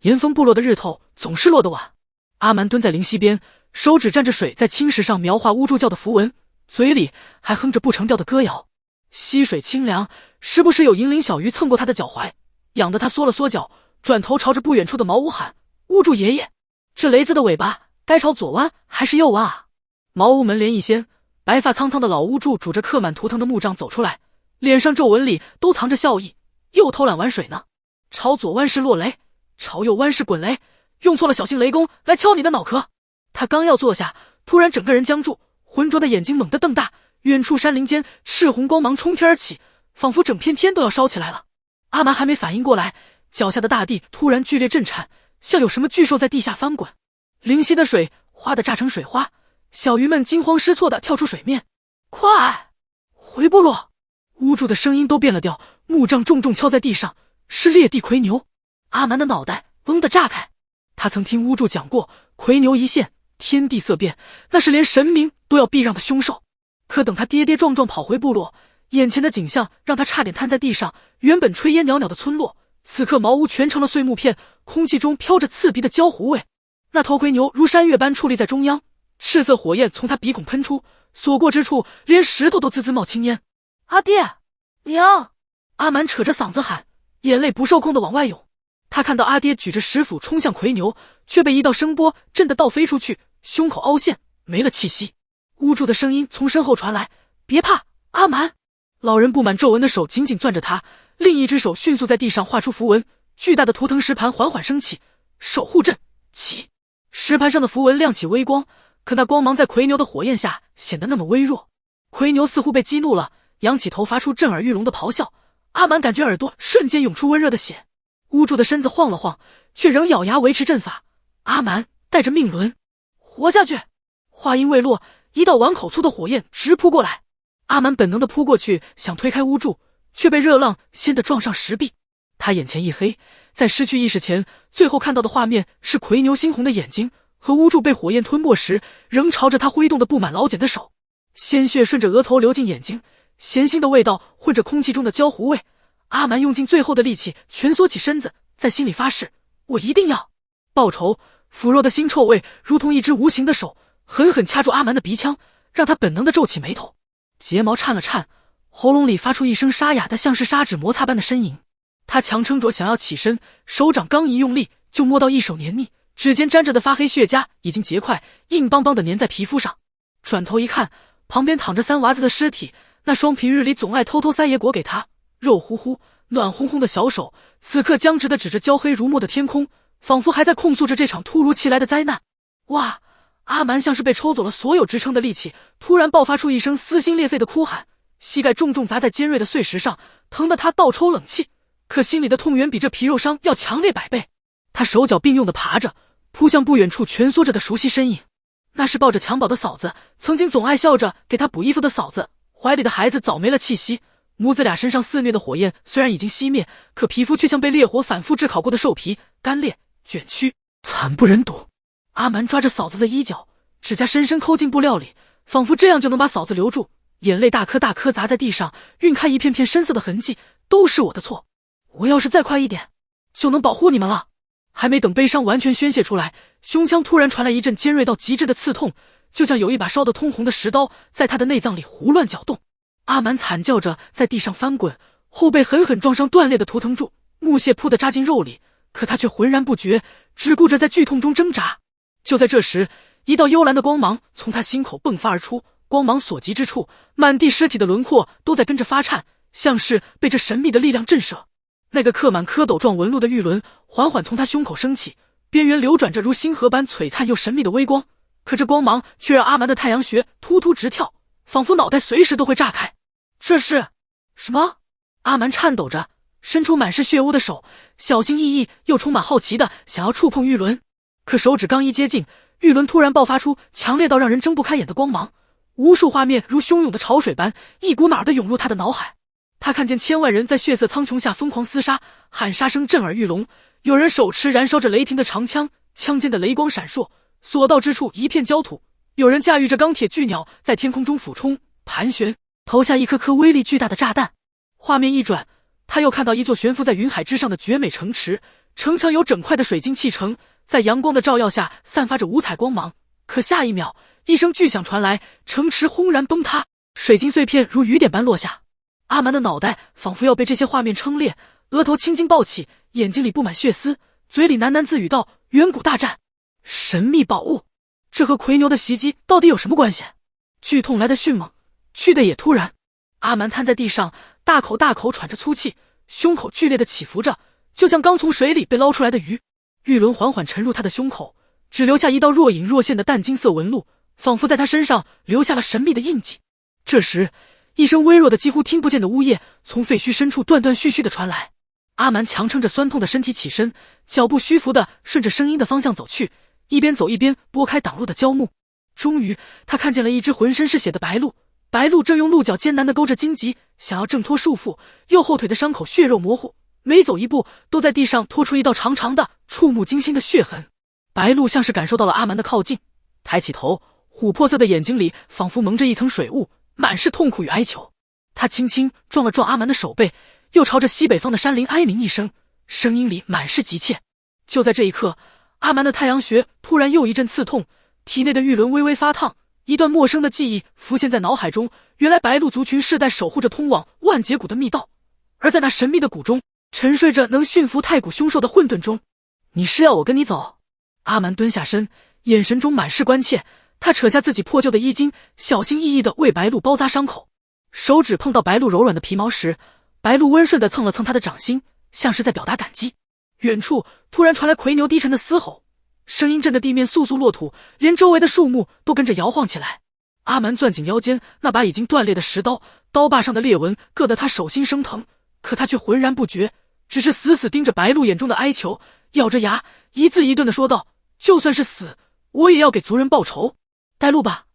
岩峰部落的日头总是落得晚。阿蛮蹲在灵溪边，手指沾着水在青石上描画巫祝教的符文，嘴里还哼着不成调的歌谣。溪水清凉，时不时有银鳞小鱼蹭过他的脚踝，痒得他缩了缩脚，转头朝着不远处的茅屋喊：巫祝爷爷，这雷子的尾巴该朝左弯还是右弯啊？茅屋门帘一掀，白发苍苍的老巫祝拄着刻满图腾的木杖走出来，脸上皱纹里都藏着笑意，又偷懒玩水呢。朝左弯是落雷，朝右弯是滚雷，用错了小心雷公来敲你的脑壳。他刚要坐下，突然整个人僵住，浑浊的眼睛猛地瞪大，远处山林间赤红光芒冲天而起，仿佛整片天都要烧起来了。阿蛮还没反应过来，脚下的大地突然剧烈震颤，像有什么巨兽在地下翻滚。灵溪的水哗地炸成水花，小鱼们惊慌失措地跳出水面。快回部落！巫祝的声音都变了调，木杖重重敲在地上，是裂地魁牛。阿蛮的脑袋嗡地炸开，他曾听巫祝讲过，魁牛一现，天地色变，那是连神明都要避让的凶兽。可等他跌跌撞撞跑回部落，眼前的景象让他差点瘫在地上。原本炊烟袅袅的村落，此刻茅屋全成了碎木片，空气中飘着刺鼻的焦糊味。那头魁牛如山岳般矗立在中央，赤色火焰从他鼻孔喷出，所过之处连石头都滋滋冒青烟。阿爹，娘！阿蛮扯着嗓子喊，眼泪不受控地往外涌。他看到阿爹举着石斧冲向魁牛，却被一道声波震得倒飞出去，胸口凹陷，没了气息。巫祝的声音从身后传来：别怕，阿蛮。老人布满皱纹的手紧紧攥着他，另一只手迅速在地上画出符文，巨大的图腾石盘缓缓升起，守护阵起。石盘上的符文亮起微光，可那光芒在魁牛的火焰下显得那么微弱。魁牛似乎被激怒了，仰起头发出震耳欲聋的咆哮。阿蛮感觉耳朵瞬间涌出温热的血。巫祝的身子晃了晃，却仍咬牙维持阵法。阿蛮带着命轮，活下去！话音未落，一道碗口粗的火焰直扑过来。阿蛮本能地扑过去，想推开巫祝，却被热浪掀得撞上石壁。他眼前一黑，在失去意识前，最后看到的画面是魁牛猩红的眼睛和巫祝被火焰吞没时仍朝着他挥动的布满老茧的手。鲜血顺着额头流进眼睛，咸腥的味道混着空气中的焦糊味。阿蛮用尽最后的力气蜷缩起身子，在心里发誓，我一定要报仇。腐肉的腥臭味如同一只无形的手，狠狠掐住阿蛮的鼻腔，让他本能地皱起眉头。睫毛颤了颤，喉咙里发出一声沙哑的像是砂纸摩擦般的呻吟。他强撑着想要起身，手掌刚一用力，就摸到一手黏腻，指尖沾着的发黑血痂已经结块，硬邦邦地粘在皮肤上。转头一看，旁边躺着三娃子的尸体，那双平日里总爱偷偷塞野果给他，肉乎乎暖烘烘的小手，此刻僵直地指着焦黑如墨的天空，仿佛还在控诉着这场突如其来的灾难。哇！阿蛮像是被抽走了所有支撑的力气，突然爆发出一声撕心裂肺的哭喊，膝盖重重砸在尖锐的碎石上，疼得他倒抽冷气，可心里的痛远比这皮肉伤要强烈100倍。他手脚并用地爬着，扑向不远处蜷缩着的熟悉身影，那是抱着襁褓的嫂子，曾经总爱笑着给他补衣服的嫂子。怀里的孩子早没了气息，母子俩身上肆虐的火焰虽然已经熄灭，可皮肤却像被烈火反复炙烤过的兽皮，干裂卷曲，惨不忍睹。阿蛮抓着嫂子的衣角，指甲深深抠进布料里，仿佛这样就能把嫂子留住。眼泪大颗大颗砸在地上，晕开一片片深色的痕迹，都是我的错，我要是再快一点就能保护你们了。还没等悲伤完全宣泄出来，胸腔突然传来一阵尖锐到极致的刺痛，就像有一把烧得通红的石刀在他的内脏里胡乱搅动。阿蛮惨叫着在地上翻滚，后背狠狠撞上断裂的图腾柱，木屑扑地扎进肉里，可他却浑然不觉，只顾着在剧痛中挣扎。就在这时，一道幽蓝的光芒从他心口迸发而出，光芒所及之处，满地尸体的轮廓都在跟着发颤，像是被这神秘的力量震慑。那个刻满蝌蚪状纹路的玉轮缓缓从他胸口升起，边缘流转着如星河般璀璨又神秘的微光，可这光芒却让阿蛮的太阳穴突突直跳，仿佛脑袋随时都会炸开。这是什么？阿蛮颤抖着伸出满是血污的手，小心翼翼又充满好奇的想要触碰玉轮，可手指刚一接近，玉轮突然爆发出强烈到让人睁不开眼的光芒，无数画面如汹涌的潮水般一股脑儿地涌入他的脑海。他看见千万人在血色苍穹下疯狂厮杀，喊杀声震耳欲聋，有人手持燃烧着雷霆的长枪，枪尖的雷光闪烁，所到之处一片焦土；有人驾驭着钢铁巨鸟在天空中俯冲盘旋，投下一颗颗威力巨大的炸弹。画面一转，他又看到一座悬浮在云海之上的绝美城池，城墙有整块的水晶砌成，在阳光的照耀下散发着五彩光芒。可下一秒，一声巨响传来，城池轰然崩塌，水晶碎片如雨点般落下。阿蛮的脑袋仿佛要被这些画面撑裂，额头青筋暴起，眼睛里布满血丝，嘴里喃喃自语道：远古大战，神秘宝物，这和奎牛的袭击到底有什么关系？剧痛来得迅猛，去的也突然。阿蛮瘫在地上，大口大口喘着粗气，胸口剧烈的起伏着，就像刚从水里被捞出来的鱼。玉轮缓缓沉入他的胸口，只留下一道若隐若现的淡金色纹路，仿佛在他身上留下了神秘的印记。这时，一声微弱的几乎听不见的呜咽从废墟深处断断续续的传来。阿蛮强撑着酸痛的身体起身，脚步虚浮的顺着声音的方向走去，一边走一边拨开挡路的胶木。终于，他看见了一只浑身是血的白鹿，白鹿正用鹿角艰难地勾着荆棘，想要挣脱束缚，右后腿的伤口血肉模糊，每走一步都在地上拖出一道长长的触目惊心的血痕。白鹿像是感受到了阿蛮的靠近，抬起头，琥珀色的眼睛里仿佛蒙着一层水雾，满是痛苦与哀求。他轻轻撞了撞阿蛮的手背，又朝着西北方的山林哀鸣一声，声音里满是急切。就在这一刻，阿蛮的太阳穴突然又一阵刺痛，体内的玉轮微微发烫，一段陌生的记忆浮现在脑海中。原来白鹿族群世代守护着通往万劫谷的密道，而在那神秘的谷中，沉睡着能驯服太古凶兽的混沌钟。你是要我跟你走？阿蛮蹲下身，眼神中满是关切。他扯下自己破旧的衣襟，小心翼翼地为白鹿包扎伤口。手指碰到白鹿柔软的皮毛时，白鹿温顺地蹭了蹭他的掌心，像是在表达感激。远处突然传来奎牛低沉的嘶吼，声音震得地面簌簌落土，连周围的树木都跟着摇晃起来。阿蛮攥紧腰间那把已经断裂的石刀，刀把上的裂纹硌得他手心生疼，可他却浑然不觉，只是死死盯着白鹿眼中的哀求，咬着牙一字一顿地说道：就算是死，我也要给族人报仇。带路吧。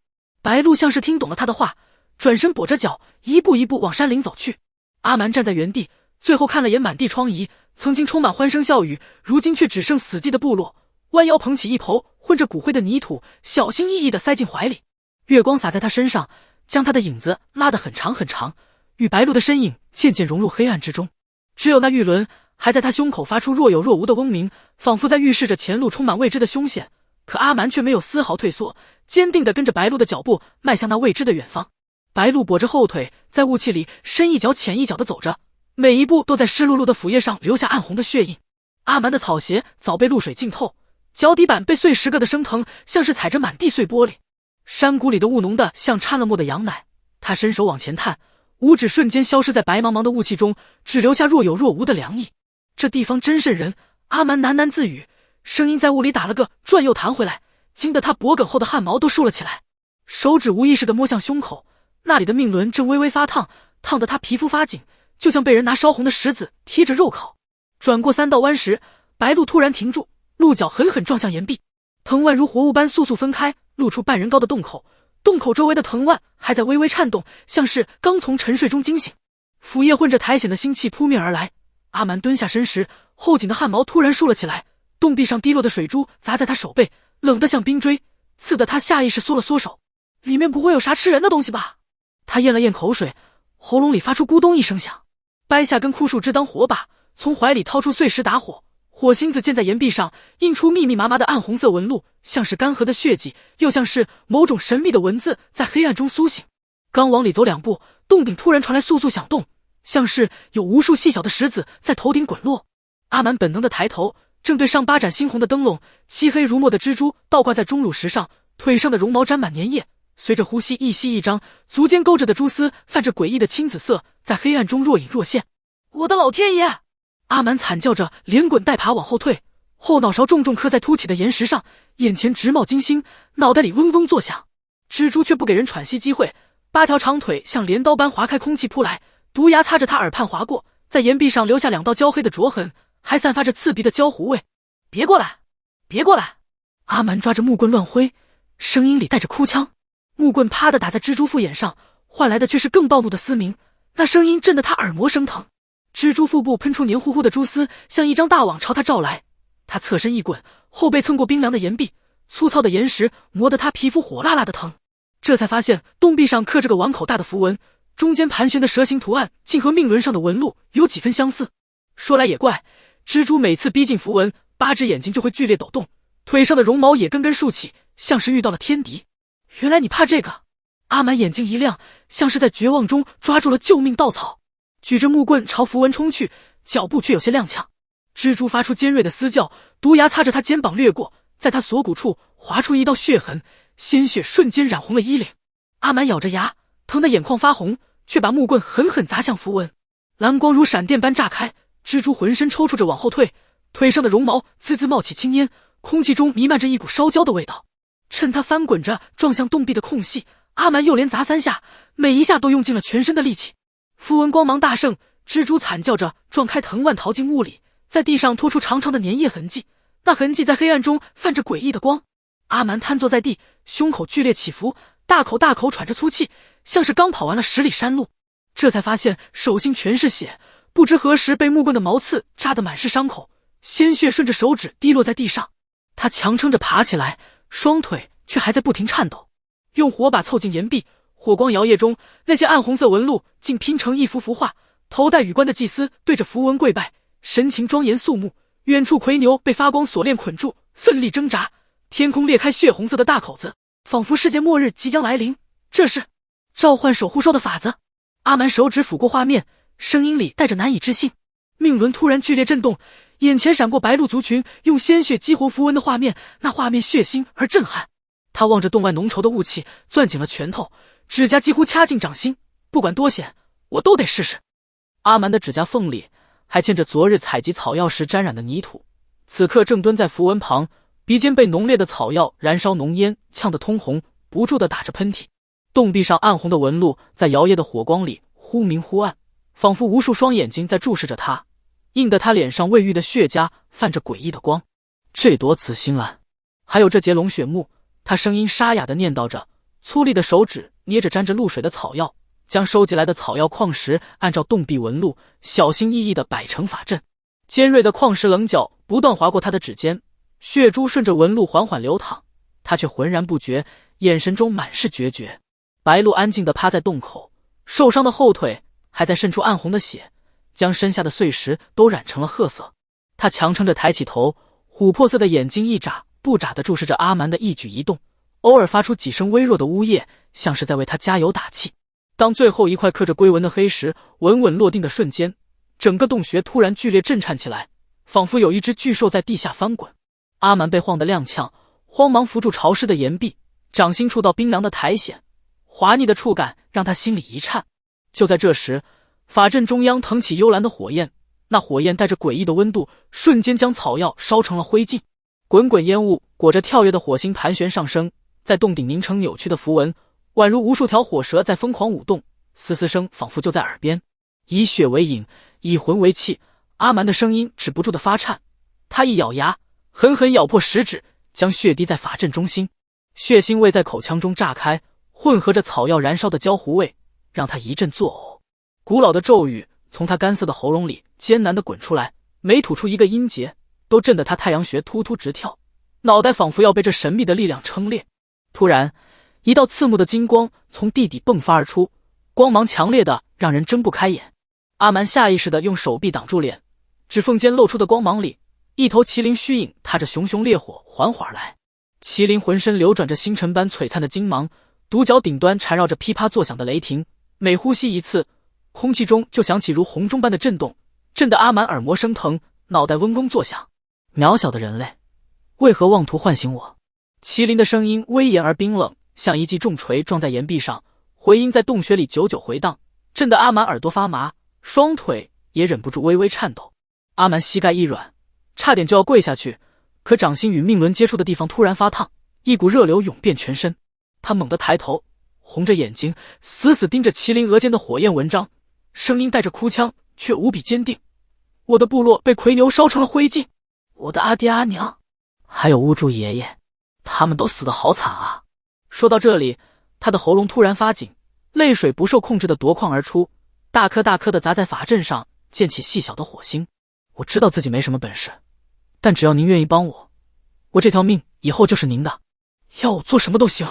白鹿像是听懂了他的话，转身跛着脚一步一步往山林走去。阿蛮站在原地，最后看了眼满地疮痍，曾经充满欢声笑语，如今却只剩死寂的部落，弯腰捧起一抔混着骨灰的泥土，小心翼翼地塞进怀里。月光洒在他身上，将他的影子拉得很长很长，与白鹿的身影渐渐融入黑暗之中。只有那玉轮还在他胸口发出若有若无的嗡鸣，仿佛在预示着前路充满未知的凶险。可阿蛮却没有丝毫退缩，坚定地跟着白鹿的脚步迈向那未知的远方。白鹿跛着后腿，在雾气里深一脚浅一脚地走着，每一步都在湿漉漉的腐叶上留下暗红的血印。阿蛮的草鞋早被露水浸透，脚底板被碎石个的生疼，像是踩着满地碎玻璃。山谷里的雾浓的像掺了墨的羊奶，他伸手往前探，五指瞬间消失在白茫茫的雾气中，只留下若有若无的凉意。这地方真瘆人，阿蛮喃喃自语，声音在雾里打了个转又弹回来，惊得他脖梗后的汗毛都竖了起来。手指无意识地摸向胸口，那里的命轮正微微发烫，烫得他皮肤发紧，就像被人拿烧红的石子贴着肉烤。转过3道弯时，白鹿突然停住，鹿角狠狠撞向岩壁，藤蔓如活物般簌簌分开，露出半人高的洞口，洞口周围的藤蔓还在微微颤动，像是刚从沉睡中惊醒。腐叶混着苔藓的腥气扑面而来，阿蛮蹲下身时，后颈的汗毛突然竖了起来，洞壁上滴落的水珠砸在他手背，冷得像冰锥，刺得他下意识缩了缩手。里面不会有啥吃人的东西吧？他咽了咽口水，喉咙里发出咕咚一声响，掰下根枯树枝当火把，从怀里掏出碎石打火，火星子溅在岩壁上，映出密密麻麻的暗红色纹路，像是干涸的血迹，又像是某种神秘的文字在黑暗中苏醒。刚往里走2步，洞顶突然传来簌簌响动，像是有无数细小的石子在头顶滚落。阿蛮本能的抬头，正对上8盏猩红的灯笼，漆黑如墨的蜘蛛倒挂在钟乳石上，腿上的绒毛沾满粘液，随着呼吸一吸一张，足尖勾着的蛛丝泛着诡异的青紫色，在黑暗中若隐若现。我的老天爷！阿蛮惨叫着连滚带爬往后退，后脑勺重重磕在凸起的岩石上，眼前直冒金星，脑袋里嗡嗡作响。蜘蛛却不给人喘息机会，8条长腿像镰刀般划开空气扑来，毒牙擦着他耳畔划过，在岩壁上留下2道焦黑的灼痕，还散发着刺鼻的焦糊味。别过来，别过来！阿蛮抓着木棍乱挥，声音里带着哭腔。木棍啪地打在蜘蛛腹眼上，换来的却是更暴怒的嘶鸣，那声音震得他耳膜生疼。蜘蛛腹部喷出黏糊糊的蛛丝，像一张大网朝他照来。他侧身一滚，后背蹭过冰凉的岩壁，粗糙的岩石磨得他皮肤火辣辣的疼。这才发现洞壁上刻着个碗口大的符文，中间盘旋的蛇形图案竟和命轮上的纹路有几分相似。说来也怪，蜘蛛每次逼近符文，8只眼睛就会剧烈抖动，腿上的绒毛也根根竖起，像是遇到了天敌。原来你怕这个？阿蛮眼睛一亮，像是在绝望中抓住了救命稻草，举着木棍朝符文冲去，脚步却有些踉跄。蜘蛛发出尖锐的嘶叫，毒牙擦着他肩膀掠过，在他锁骨处划出一道血痕，鲜血瞬间染红了衣领。阿蛮咬着牙，疼得眼眶发红，却把木棍狠狠砸向符文，蓝光如闪电般炸开，蜘蛛浑身抽搐着往后退，腿上的绒毛滋滋冒起青烟，空气中弥漫着一股烧焦的味道。趁他翻滚着撞向洞壁的空隙，阿蛮又连砸3下，每一下都用尽了全身的力气。符文光芒大盛，蜘蛛惨叫着撞开藤蔓逃进屋里，在地上拖出长长的粘液痕迹，那痕迹在黑暗中泛着诡异的光。阿蛮瘫坐在地，胸口剧烈起伏，大口大口喘着粗气，像是刚跑完了10里山路。这才发现手心全是血，不知何时被木棍的毛刺扎得满是伤口，鲜血顺着手指滴落在地上。他强撑着爬起来，双腿却还在不停颤抖，用火把凑近岩壁，火光摇曳中，那些暗红色纹路竟拼成一幅幅画。头戴羽冠的祭司对着符文跪拜，神情庄严肃穆。远处魁牛被发光锁链捆住，奋力挣扎，天空裂开血红色的大口子，仿佛世界末日即将来临。这是召唤守护兽的法子。阿蛮手指抚过画面，声音里带着难以置信。命轮突然剧烈震动，眼前闪过白鹿族群用鲜血激活符文的画面，那画面血腥而震撼。他望着洞外浓稠的雾气，攥紧了拳头，指甲几乎掐进掌心。不管多险，我都得试试。阿蛮的指甲缝里还嵌着昨日采集草药时沾染的泥土，此刻正蹲在符文旁，鼻尖被浓烈的草药燃烧浓烟呛得通红，不住地打着喷嚏。洞壁上暗红的纹路在摇曳的火光里忽明忽暗，仿佛无数双眼睛在注视着他，映得他脸上未愈的血痂泛着诡异的光。这朵紫心兰，还有这节龙血木，他声音沙哑地念叨着，粗粝的手指捏着沾着露水的草药，将收集来的草药矿石按照洞壁纹路小心翼翼地摆成法阵。尖锐的矿石棱角不断划过他的指尖，血珠顺着纹路缓缓流淌，他却浑然不觉，眼神中满是决绝。白鹿安静地趴在洞口，受伤的后腿还在渗出暗红的血，将身下的碎石都染成了褐色。他强撑着抬起头，琥珀色的眼睛一眨不眨地注视着阿蛮的一举一动，偶尔发出几声微弱的呜咽，像是在为他加油打气。当最后一块刻着龟纹的黑石稳稳落定的瞬间，整个洞穴突然剧烈震颤起来，仿佛有一只巨兽在地下翻滚。阿蛮被晃得踉跄，慌忙扶住潮湿的岩壁，掌心触到冰凉的苔藓，滑腻的触感让他心里一颤。就在这时，法阵中央腾起幽蓝的火焰，那火焰带着诡异的温度，瞬间将草药烧成了灰烬。滚滚烟雾裹着跳跃的火星盘旋上升，在洞顶凝成扭曲的符文，宛如无数条火蛇在疯狂舞动，嘶嘶声仿佛就在耳边。以血为引，以魂为气，阿蛮的声音止不住的发颤。他一咬牙，狠狠咬破食指，将血滴在法阵中心。血腥味在口腔中炸开，混合着草药燃烧的焦糊味，让他一阵作呕。古老的咒语从他干涩的喉咙里艰难地滚出来，每吐出一个音节，都震得他太阳穴突突直跳，脑袋仿佛要被这神秘的力量撑裂。突然，一道刺目的金光从地底迸发而出，光芒强烈的让人睁不开眼。阿蛮下意识地用手臂挡住脸，指缝间露出的光芒里，一头麒麟虚影踏着熊熊烈火缓缓而来。麒麟浑身流转着星辰般璀璨的金芒，独角顶端缠绕着噼啪作响的雷霆，每呼吸一次，空气中就响起如洪钟般的震动，震得阿蛮耳膜生疼，脑袋嗡嗡作响。渺小的人类，为何妄图唤醒我？麒麟的声音威严而冰冷，像一记重锤撞在岩壁上，回音在洞穴里久久回荡，震得阿蛮耳朵发麻，双腿也忍不住微微颤抖。阿蛮膝盖一软，差点就要跪下去，可掌心与命轮接触的地方突然发烫，一股热流涌遍全身。他猛地抬头，红着眼睛死死盯着麒麟额间的火焰纹章，声音带着哭腔，却无比坚定。我的部落被魁牛烧成了灰烬，我的阿爹阿娘，还有巫祝爷爷，他们都死得好惨啊。说到这里，他的喉咙突然发紧，泪水不受控制的夺眶而出，大颗大颗的砸在法阵上，溅起细小的火星。我知道自己没什么本事，但只要您愿意帮我，我这条命以后就是您的，要我做什么都行。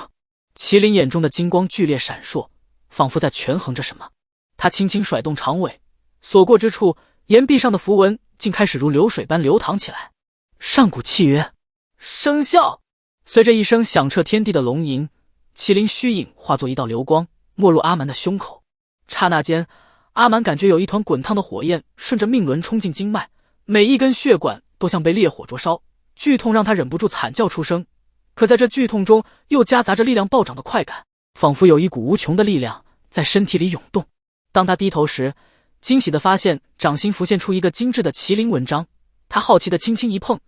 麒麟眼中的金光剧烈闪烁，仿佛在权衡着什么。他轻轻甩动长尾，所过之处岩壁上的符文竟开始如流水般流淌起来。上古契约生效，随着一声响彻天地的龙吟，麒麟虚影化作一道流光，没入阿蛮的胸口。刹那间，阿蛮感觉有一团滚烫的火焰顺着命轮冲进经脉，每一根血管都像被烈火灼烧，剧痛让他忍不住惨叫出声。可在这剧痛中，又夹杂着力量暴涨的快感，仿佛有一股无穷的力量在身体里涌动。当他低头时，惊喜地发现掌心浮现出一个精致的麒麟纹章。他好奇地轻轻一碰，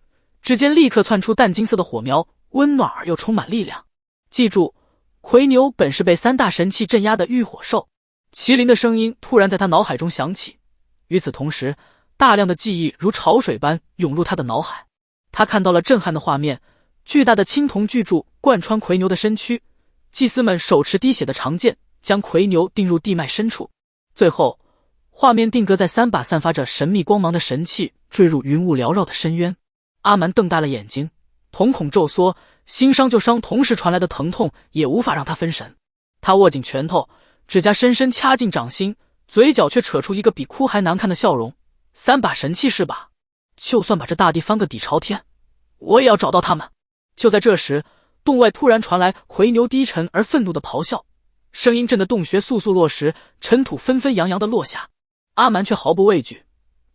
指尖立刻窜出淡金色的火苗，温暖而又充满力量。记住，魁牛本是被3大神器镇压的浴火兽。麒麟的声音突然在他脑海中响起，与此同时，大量的记忆如潮水般涌入他的脑海。他看到了震撼的画面，巨大的青铜巨柱贯穿魁牛的身躯，祭司们手持滴血的长剑，将魁牛钉入地脉深处。最后，画面定格在3把散发着神秘光芒的神器坠入云雾缭绕的深渊。阿蛮瞪大了眼睛，瞳孔骤缩，新伤旧伤同时传来的疼痛也无法让他分神。他握紧拳头，指甲深深掐进掌心，嘴角却扯出一个比哭还难看的笑容。3把神器是吧？就算把这大地翻个底朝天，我也要找到他们。就在这时，洞外突然传来魁牛低沉而愤怒的咆哮，声音震得洞穴簌簌落石，尘土纷纷扬扬地落下。阿蛮却毫不畏惧，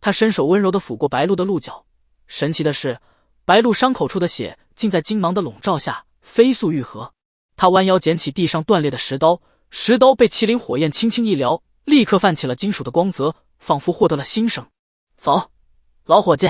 他伸手温柔地抚过白鹿的鹿角。神奇的是，白鹿伤口处的血竟在金芒的笼罩下飞速愈合。他弯腰捡起地上断裂的石刀，石刀被麒麟火焰轻轻一撩，立刻泛起了金属的光泽，仿佛获得了新生。走，老伙计！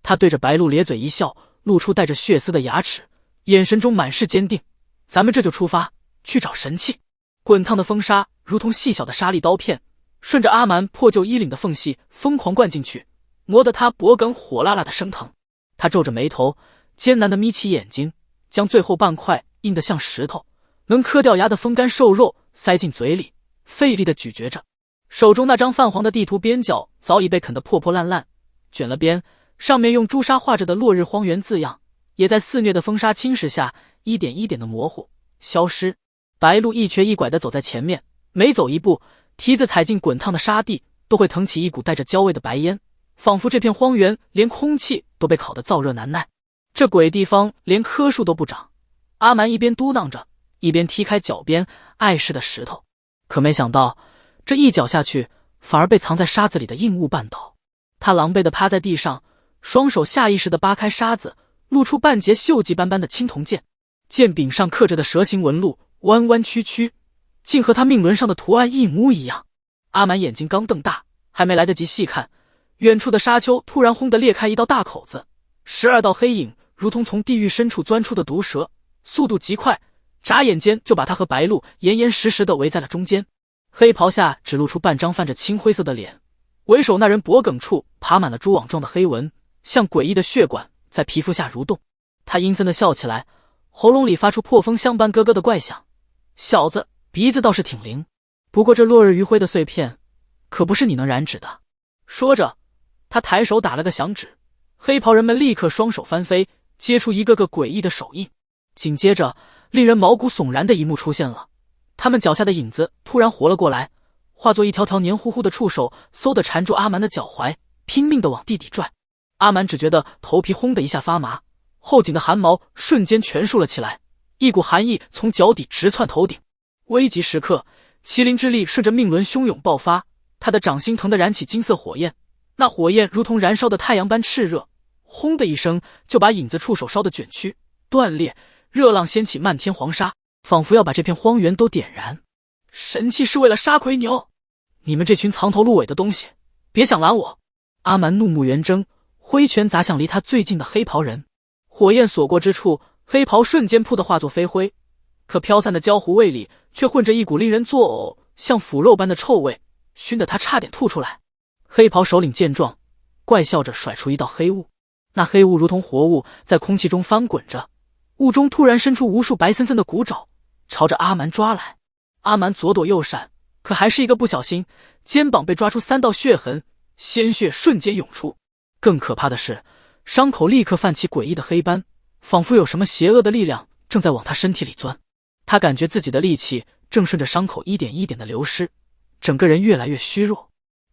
他对着白鹿咧嘴一笑，露出带着血丝的牙齿，眼神中满是坚定。咱们这就出发，去找神器。滚烫的风沙如同细小的沙粒刀片，顺着阿蛮破旧衣领的缝隙疯狂灌进去，磨得他脖梗火辣辣的生疼。他皱着眉头，艰难地眯起眼睛，将最后半块硬得像石头，能磕掉牙的风干瘦肉塞进嘴里，费力地咀嚼着。手中那张泛黄的地图边角早已被啃得破破烂烂，卷了边，上面用朱砂画着的落日荒原字样，也在肆虐的风沙侵蚀下一点一点的模糊消失。白鹿一瘸一拐地走在前面，每走一步，蹄子踩进滚烫的沙地，都会腾起一股带着焦味的白烟，仿佛这片荒原连空气都被烤得燥热难耐。这鬼地方连棵树都不长。阿蛮一边嘟囔着，一边踢开脚边碍事的石头，可没想到这一脚下去，反而被藏在沙子里的硬物绊倒。他狼狈地趴在地上，双手下意识地扒开沙子，露出半截锈迹斑斑的青铜剑。剑柄上刻着的蛇形纹路弯弯曲曲，竟和他命轮上的图案一模一样。阿蛮眼睛刚瞪大，还没来得及细看，远处的沙丘突然轰地裂开一道大口子，12道黑影如同从地狱深处钻出的毒蛇，速度极快，眨眼间就把他和白鹿严严实实地围在了中间。黑袍下只露出半张泛着青灰色的脸，为首那人脖梗处爬满了蛛网状的黑纹，像诡异的血管在皮肤下蠕动。他阴森地笑起来，喉咙里发出破风箱般咯咯的怪响。小子，鼻子倒是挺灵，不过这落日余晖的碎片可不是你能染指的。说着，他抬手打了个响指，黑袍人们立刻双手翻飞，接出一个个诡异的手印。紧接着，令人毛骨悚然的一幕出现了，他们脚下的影子突然活了过来，化作一条条黏糊糊的触手，嗖地缠住阿蛮的脚踝，拼命地往地底拽。阿蛮只觉得头皮轰的一下发麻，后颈的汗毛瞬间全竖了起来，一股寒意从脚底直窜头顶。危急时刻，麒麟之力顺着命轮汹涌爆发，他的掌心疼得燃起金色火焰，那火焰如同燃烧的太阳般炽热，轰的一声就把影子触手烧得卷曲断裂，热浪掀起漫天黄沙，仿佛要把这片荒原都点燃。神器是为了杀魁牛，你们这群藏头露尾的东西，别想拦我！阿蛮怒目圆睁，挥拳砸向离他最近的黑袍人。火焰所过之处，黑袍瞬间扑得化作飞灰，可飘散的焦糊味里却混着一股令人作呕像腐肉般的臭味，熏得他差点吐出来。黑袍首领见状，怪笑着甩出一道黑雾，那黑雾如同活物在空气中翻滚着，雾中突然伸出无数白森森的骨爪，朝着阿蛮抓来。阿蛮左躲右闪，可还是一个不小心，肩膀被抓出3道血痕，鲜血瞬间涌出。更可怕的是，伤口立刻泛起诡异的黑斑，仿佛有什么邪恶的力量正在往他身体里钻。他感觉自己的力气正顺着伤口一点一点的流失，整个人越来越虚弱。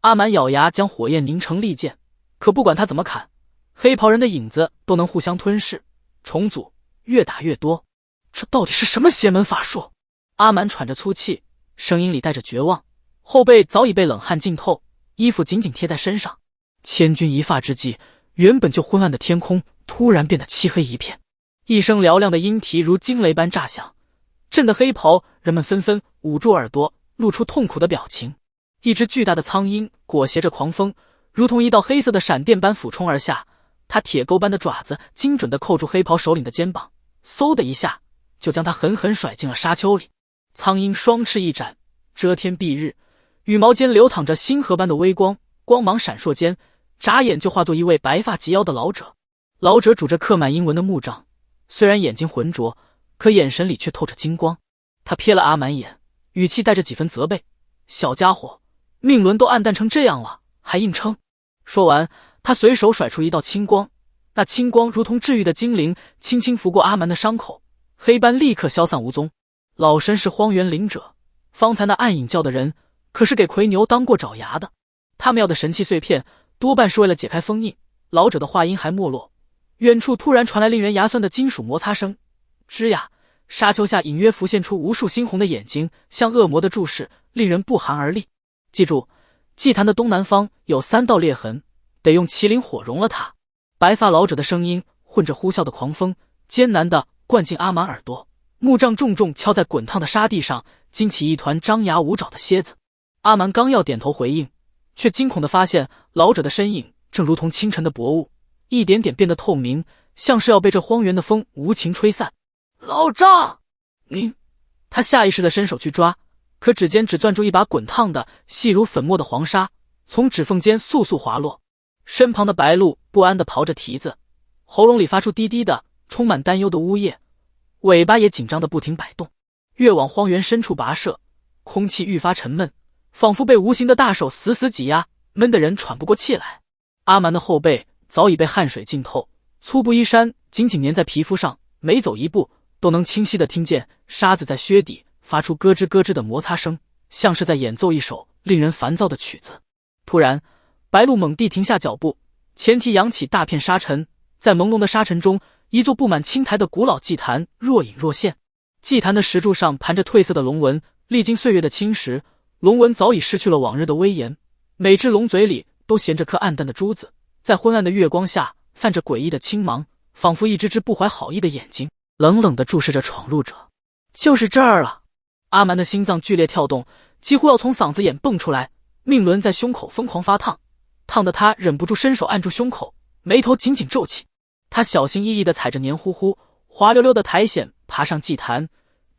阿蛮咬牙将火焰凝成利剑，可不管他怎么砍，黑袍人的影子都能互相吞噬、重组，越打越多。这到底是什么邪门法术？阿蛮喘着粗气，声音里带着绝望，后背早已被冷汗浸透，衣服紧紧贴在身上。千钧一发之际，原本就昏暗的天空突然变得漆黑一片，一声嘹亮的鹰啼如惊雷般炸响，震得黑袍人们纷纷捂住耳朵，露出痛苦的表情。一只巨大的苍鹰裹挟着狂风，如同一道黑色的闪电般俯冲而下，它铁钩般的爪子精准地扣住黑袍首领的肩膀，嗖的一下就将他狠狠甩进了沙丘里。苍鹰双翅一展，遮天蔽日，羽毛间流淌着星河般的微光，光芒闪烁间，眨眼就化作一位白发及腰的老者。老者拄着刻满鹰纹的木杖，虽然眼睛浑浊，可眼神里却透着金光。他瞥了阿蛮一眼，语气带着几分责备：“小家伙，命轮都暗淡成这样了，还硬撑。”说完，他随手甩出一道青光，那青光如同治愈的精灵，轻轻拂过阿蛮的伤口，黑斑立刻消散无踪。老身是荒原灵者，方才那暗影教的人可是给魁牛当过爪牙的，他们要的神器碎片多半是为了解开封印。老者的话音还没落，远处突然传来令人牙酸的金属摩擦声，吱呀，沙丘下隐约浮现出无数猩红的眼睛，像恶魔的注视，令人不寒而栗。记住，祭坛的东南方有3道裂痕，得用麒麟火熔了它。白发老者的声音混着呼啸的狂风，艰难地灌进阿蛮耳朵，木杖重重敲在滚烫的沙地上，惊起一团张牙舞爪的蝎子。阿蛮刚要点头回应，却惊恐地发现老者的身影正如同清晨的薄雾，一点点变得透明，像是要被这荒原的风无情吹散。老丈，您！他下意识地伸手去抓，可指尖只攥住一把滚烫的细如粉末的黄沙，从指缝间簌簌滑落。身旁的白鹿不安地刨着蹄子，喉咙里发出低低的充满担忧的呜咽，尾巴也紧张地不停摆动。越往荒原深处跋涉，空气愈发沉闷，仿佛被无形的大手死死挤压，闷得人喘不过气来。阿蛮的后背早已被汗水浸透，粗布衣衫紧紧粘在皮肤上，每走一步都能清晰地听见沙子在靴底发出咯吱咯吱的摩擦声，像是在演奏一首令人烦躁的曲子。突然，白鹿猛地停下脚步，前蹄扬起大片沙尘，在朦胧的沙尘中，一座布满青苔的古老祭坛若隐若现。祭坛的石柱上盘着褪色的龙纹，历经岁月的侵蚀，龙纹早已失去了往日的威严，每只龙嘴里都衔着颗暗淡的珠子，在昏暗的月光下泛着诡异的青芒，仿佛一只只不怀好意的眼睛，冷冷地注视着闯入者。就是这儿了！阿蛮的心脏剧烈跳动，几乎要从嗓子眼蹦出来，命轮在胸口疯狂发烫，烫得他忍不住伸手按住胸口，眉头紧紧皱起。他小心翼翼地踩着黏糊糊、滑溜溜的苔藓爬上祭坛，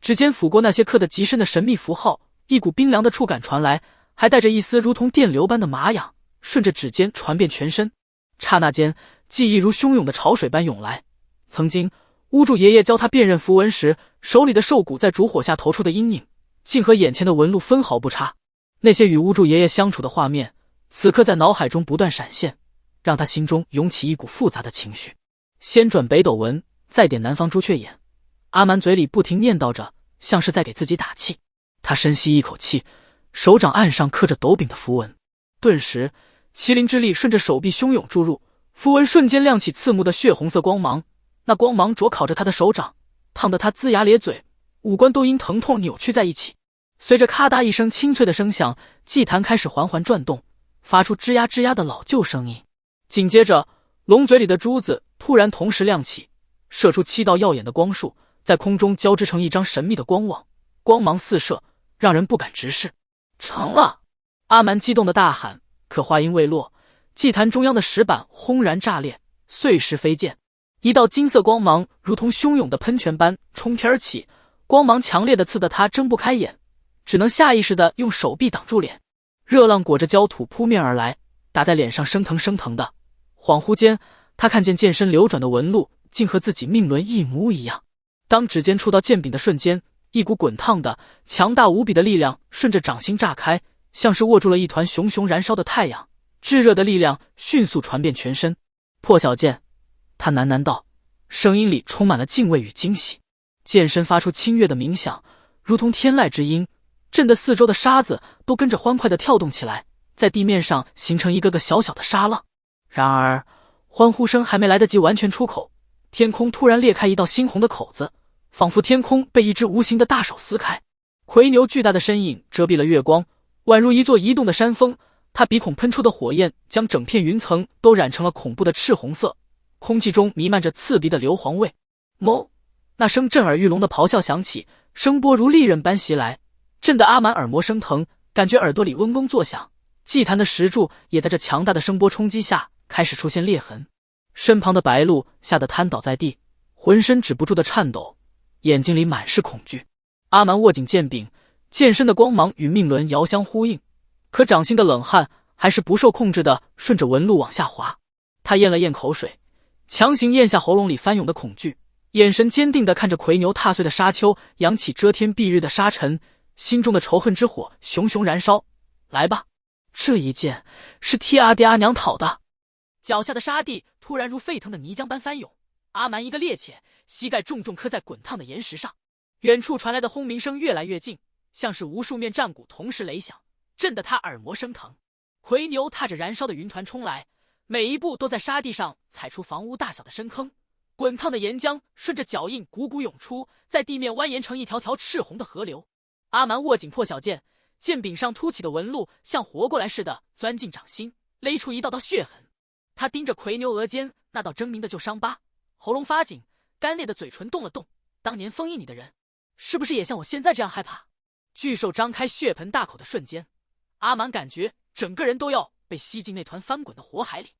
指尖抚过那些刻得极深的神秘符号，一股冰凉的触感传来，还带着一丝如同电流般的麻痒，顺着指尖传遍全身。刹那间，记忆如汹涌的潮水般涌来。曾经巫祝爷爷教他辨认符文时，手里的兽骨在烛火下投出的阴影，竟和眼前的纹路分毫不差。那些与巫祝爷爷相处的画面，此刻在脑海中不断闪现，让他心中涌起一股复杂的情绪。先转北斗纹，再点南方朱雀眼。阿蛮嘴里不停念叨着，像是在给自己打气。他深吸一口气，手掌按上刻着斗柄的符文，顿时麒麟之力顺着手臂汹涌注入，符文瞬间亮起刺目的血红色光芒，那光芒灼烤着他的手掌，烫得他龇牙咧嘴，五官都因疼痛扭曲在一起。随着咔嗒一声清脆的声响，祭坛开始缓缓转动，发出吱呀吱呀的老旧声音。紧接着，龙嘴里的珠子突然同时亮起，射出7道耀眼的光束，在空中交织成一张神秘的光网，光芒四射，让人不敢直视。成了！阿蛮激动的大喊，可话音未落，祭坛中央的石板轰然炸裂，碎石飞溅，一道金色光芒如同汹涌的喷泉般冲天而起，光芒强烈的刺得他睁不开眼，只能下意识地用手臂挡住脸。热浪裹着焦土扑面而来，打在脸上生疼生疼的。恍惚间，他看见剑身流转的纹路竟和自己命轮一模一样。当指尖触到剑柄的瞬间，一股滚烫的强大无比的力量顺着掌心炸开，像是握住了一团熊熊燃烧的太阳，炙热的力量迅速传遍全身。破晓剑，他喃喃道，声音里充满了敬畏与惊喜。剑身发出清越的鸣响，如同天籁之音，震得四周的沙子都跟着欢快地跳动起来，在地面上形成一个个小小的沙浪。然而，欢呼声还没来得及完全出口，天空突然裂开一道猩红的口子，仿佛天空被一只无形的大手撕开。奎牛巨大的身影遮蔽了月光，宛如一座移动的山峰。他鼻孔喷出的火焰将整片云层都染成了恐怖的赤红色，空气中弥漫着刺鼻的硫磺味。哞！那声震耳欲聋的咆哮响起，声波如利刃般袭来，震得阿满耳膜生疼，感觉耳朵里嗡嗡作响。祭坛的石柱也在这强大的声波冲击下开始出现裂痕。身旁的白鹿吓得瘫倒在地，浑身止不住的颤抖，眼睛里满是恐惧。阿蛮握紧剑柄，剑身的光芒与命轮遥相呼应，可掌心的冷汗还是不受控制的顺着纹路往下滑。他咽了咽口水，强行咽下喉咙里翻涌的恐惧，眼神坚定地看着奎牛踏碎的沙丘，扬起遮天蔽日的沙尘，心中的仇恨之火熊熊燃烧。来吧，这一剑是替阿爹阿娘讨的。脚下的沙地突然如沸腾的泥浆般翻涌，阿蛮一个趔趄，膝盖重重磕在滚烫的岩石上。远处传来的轰鸣声越来越近，像是无数面战鼓同时雷响，震得他耳膜生疼。奎牛踏着燃烧的云团冲来，每一步都在沙地上踩出房屋大小的深坑，滚烫的岩浆顺着脚印汩汩涌出，在地面蜿蜒成一条条赤红的河流。阿蛮握紧破晓剑，剑柄上凸起的纹路像活过来似的钻进掌心，勒出一道道血痕。他盯着奎牛额间那道狰狞的旧伤疤，喉咙发紧，干裂的嘴唇动了动。当年封印你的人，是不是也像我现在这样害怕？巨兽张开血盆大口的瞬间，阿蛮感觉整个人都要被吸进那团翻滚的火海里。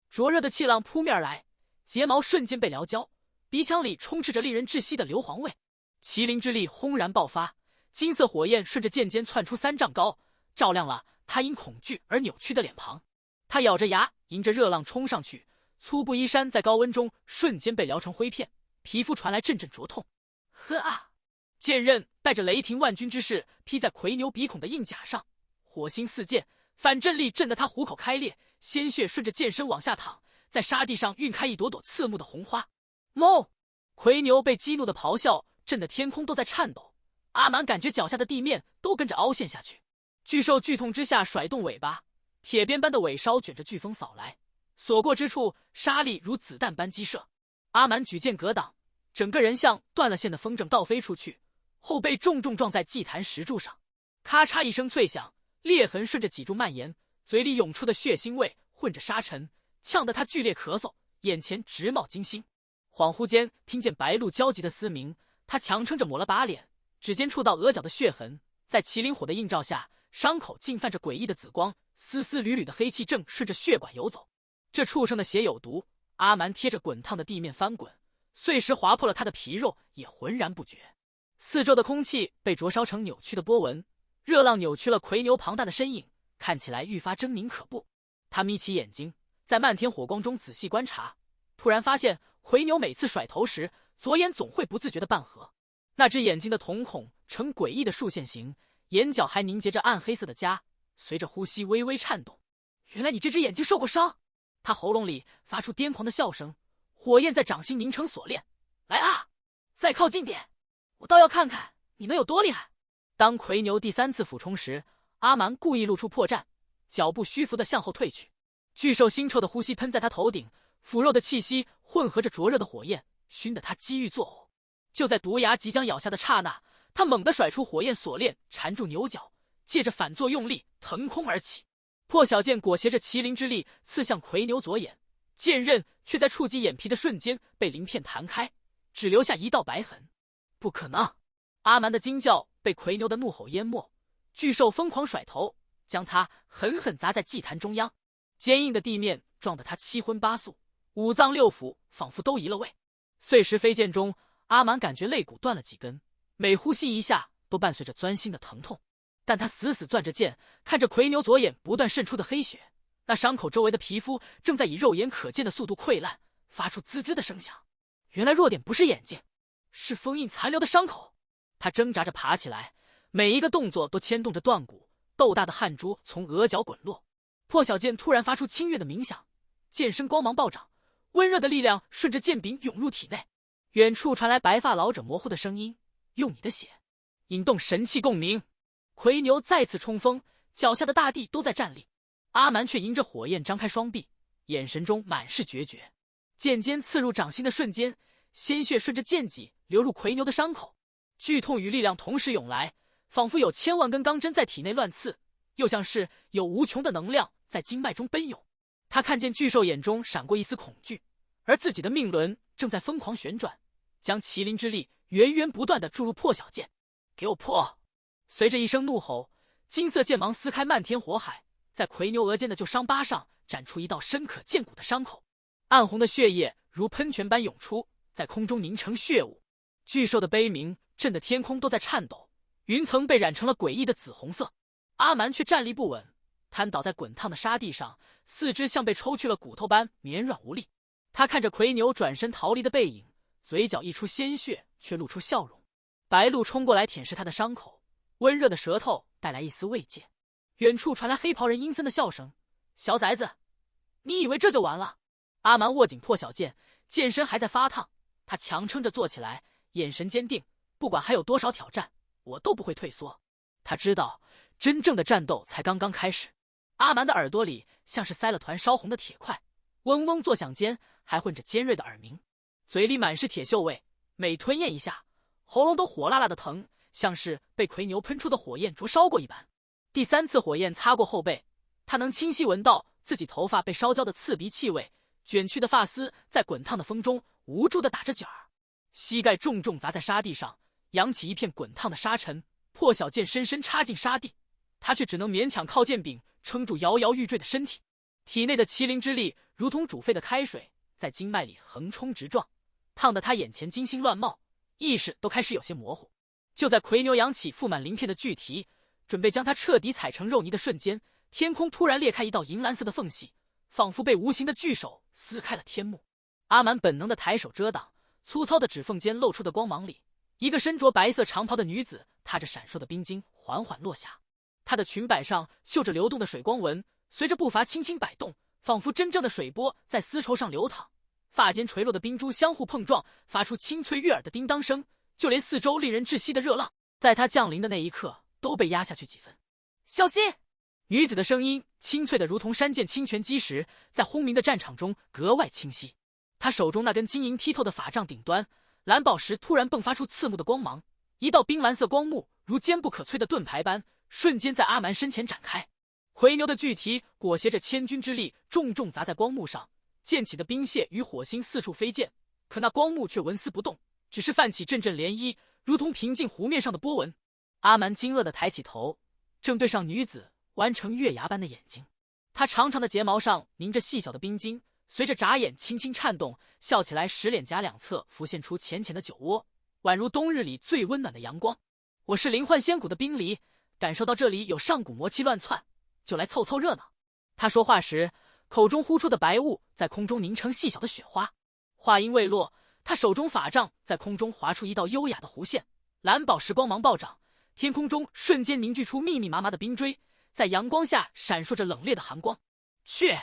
灼热的气浪扑面而来，睫毛瞬间被燎焦，鼻腔里充斥着令人窒息的硫磺味。麒麟之力轰然爆发，金色火焰顺着剑尖窜出3丈高，照亮了他因恐惧而扭曲的脸庞。他咬着牙，迎着热浪冲上去，粗布衣衫在高温中瞬间被燎成灰片，皮肤传来阵阵灼痛。呵啊！剑刃带着雷霆万钧之势劈在奎牛鼻孔的硬甲上，火星四溅，反震力震得他虎口开裂，鲜血顺着剑身往下淌，在沙地上晕开一朵朵刺目的红花。哞！奎牛被激怒的咆哮震得天空都在颤抖，阿蛮感觉脚下的地面都跟着凹陷下去。巨兽剧痛之下甩动尾巴，铁鞭般的尾梢卷着飓风扫来，所过之处沙粒如子弹般击射。阿蛮举剑格挡，整个人像断了线的风筝倒飞出去，后背重重撞在祭坛石柱上，咔嚓一声脆响，裂痕顺着脊柱蔓延，嘴里涌出的血腥味混着沙尘，呛得他剧烈咳嗽，眼前直冒金星。恍惚间听见白鹿焦急的嘶鸣，他强撑着抹了把脸，指尖触到额角的血痕，在麒麟火的映照下，伤口竟泛着诡异的紫光，丝丝缕缕的黑气正顺着血管游走。这畜生的血有毒，阿蛮贴着滚烫的地面翻滚，碎石划破了他的皮肉，也浑然不觉。四周的空气被灼烧成扭曲的波纹，热浪扭曲了奎牛庞大的身影，看起来愈发狰狞可怖。他眯起眼睛，在漫天火光中仔细观察，突然发现奎牛每次甩头时，左眼总会不自觉地半合，那只眼睛的瞳孔呈诡异的竖线形，眼角还凝结着暗黑色的痂，随着呼吸微微颤动。原来你这只眼睛受过伤。他喉咙里发出癫狂的笑声，火焰在掌心凝成锁链。来啊，再靠近点，我倒要看看你能有多厉害。当奎牛第3次俯冲时，阿蛮故意露出破绽，脚步虚浮地向后退去。巨兽腥臭的呼吸喷在他头顶，腐肉的气息混合着灼热的火焰，熏得他几欲作呕。就在毒牙即将咬下的刹那，他猛地甩出火焰锁链，缠住牛角，借着反作用力腾空而起。破晓剑裹挟着麒麟之力刺向奎牛左眼，剑刃却在触及眼皮的瞬间被鳞片弹开，只留下一道白痕。不可能！阿蛮的惊叫被奎牛的怒吼淹没，巨兽疯狂甩头，将他狠狠砸在祭坛中央。坚硬的地面撞得他七荤八素，五脏六腑仿佛都移了位。碎石飞溅中，阿蛮感觉肋骨断了几根，每呼吸一下都伴随着钻心的疼痛。但他死死攥着剑，看着奎牛左眼不断渗出的黑血，那伤口周围的皮肤正在以肉眼可见的速度溃烂，发出滋滋的声响。原来弱点不是眼睛，是封印残留的伤口。他挣扎着爬起来，每一个动作都牵动着断骨，豆大的汗珠从额角滚落。破晓剑突然发出清越的鸣响，剑身光芒暴涨，温热的力量顺着剑柄涌入体内。远处传来白发老者模糊的声音：用你的血引动神器共鸣。奎牛再次冲锋，脚下的大地都在战栗。阿蛮却迎着火焰张开双臂，眼神中满是决绝。剑尖刺入掌心的瞬间，鲜血顺着剑脊流入魁牛的伤口，剧痛与力量同时涌来，仿佛有千万根钢针在体内乱刺，又像是有无穷的能量在经脉中奔涌。他看见巨兽眼中闪过一丝恐惧，而自己的命轮正在疯狂旋转，将麒麟之力源源不断地注入破晓剑。给我破！随着一声怒吼，金色剑芒撕开漫天火海，在魁牛额间的旧伤疤上斩出一道深可见骨的伤口，暗红的血液如喷泉般涌出，在空中凝成血雾。巨兽的悲鸣震得天空都在颤抖，云层被染成了诡异的紫红色。阿蛮却站立不稳，瘫倒在滚烫的沙地上，四肢像被抽去了骨头般绵软无力。他看着魁牛转身逃离的背影，嘴角溢出鲜血，却露出笑容。白鹿冲过来舔舐他的伤口，温热的舌头带来一丝慰藉。远处传来黑袍人阴森的笑声：“小崽子，你以为这就完了？”阿蛮握紧破晓剑，剑身还在发烫，他强撑着坐起来，眼神坚定，不管还有多少挑战，我都不会退缩。他知道真正的战斗才刚刚开始。阿蛮的耳朵里像是塞了团烧红的铁块，嗡嗡作响间还混着尖锐的耳鸣，嘴里满是铁锈味，每吞咽一下，喉咙都火辣辣的疼，像是被魁牛喷出的火焰灼烧过一般。第三次火焰擦过后背，他能清晰闻到自己头发被烧焦的刺鼻气味，卷曲的发丝在滚烫的风中无助地打着卷儿，膝盖重重砸在沙地上，扬起一片滚烫的沙尘。破晓剑深深插进沙地，他却只能勉强靠剑柄撑住摇摇欲坠的身体。体内的麒麟之力如同煮沸的开水，在经脉里横冲直撞，烫得他眼前金星乱冒，意识都开始有些模糊。就在魁牛扬起覆满鳞片的巨蹄，准备将他彻底踩成肉泥的瞬间，天空突然裂开一道银蓝色的缝隙，仿佛被无形的巨手撕开了天幕。阿蛮本能的抬手遮挡，粗糙的指缝间露出的光芒里，一个身着白色长袍的女子踏着闪烁的冰晶缓缓落下。她的裙摆上绣着流动的水光纹，随着步伐轻轻摆动，仿佛真正的水波在丝绸上流淌。发间垂落的冰珠相互碰撞，发出清脆悦耳的叮当声，就连四周令人窒息的热浪，在她降临的那一刻都被压下去几分。小心！女子的声音清脆的如同山涧清泉击石，在轰鸣的战场中格外清晰。她手中那根晶莹剔透的法杖顶端，蓝宝石突然迸发出刺目的光芒，一道冰蓝色光幕如坚不可摧的盾牌般瞬间在阿蛮身前展开。魁牛的巨蹄裹挟着千钧之力重重砸在光幕上，溅起的冰屑与火星四处飞溅，可那光幕却纹丝不动，只是泛起阵阵涟漪，如同平静湖面上的波纹。阿蛮惊愕地抬起头，正对上女子弯成月牙般的眼睛，她长长的睫毛上凝着细小的冰晶，随着眨眼轻轻颤动，笑起来时脸颊两侧浮现出浅浅的酒窝，宛如冬日里最温暖的阳光。我是灵幻仙谷的冰离，感受到这里有上古魔气乱窜，就来凑凑热闹。他说话时，口中呼出的白雾在空中凝成细小的雪花。话音未落，他手中法杖在空中划出一道优雅的弧线，蓝宝石光芒暴涨，天空中瞬间凝聚出密密麻麻的冰锥，在阳光下闪烁着冷冽的寒光。去！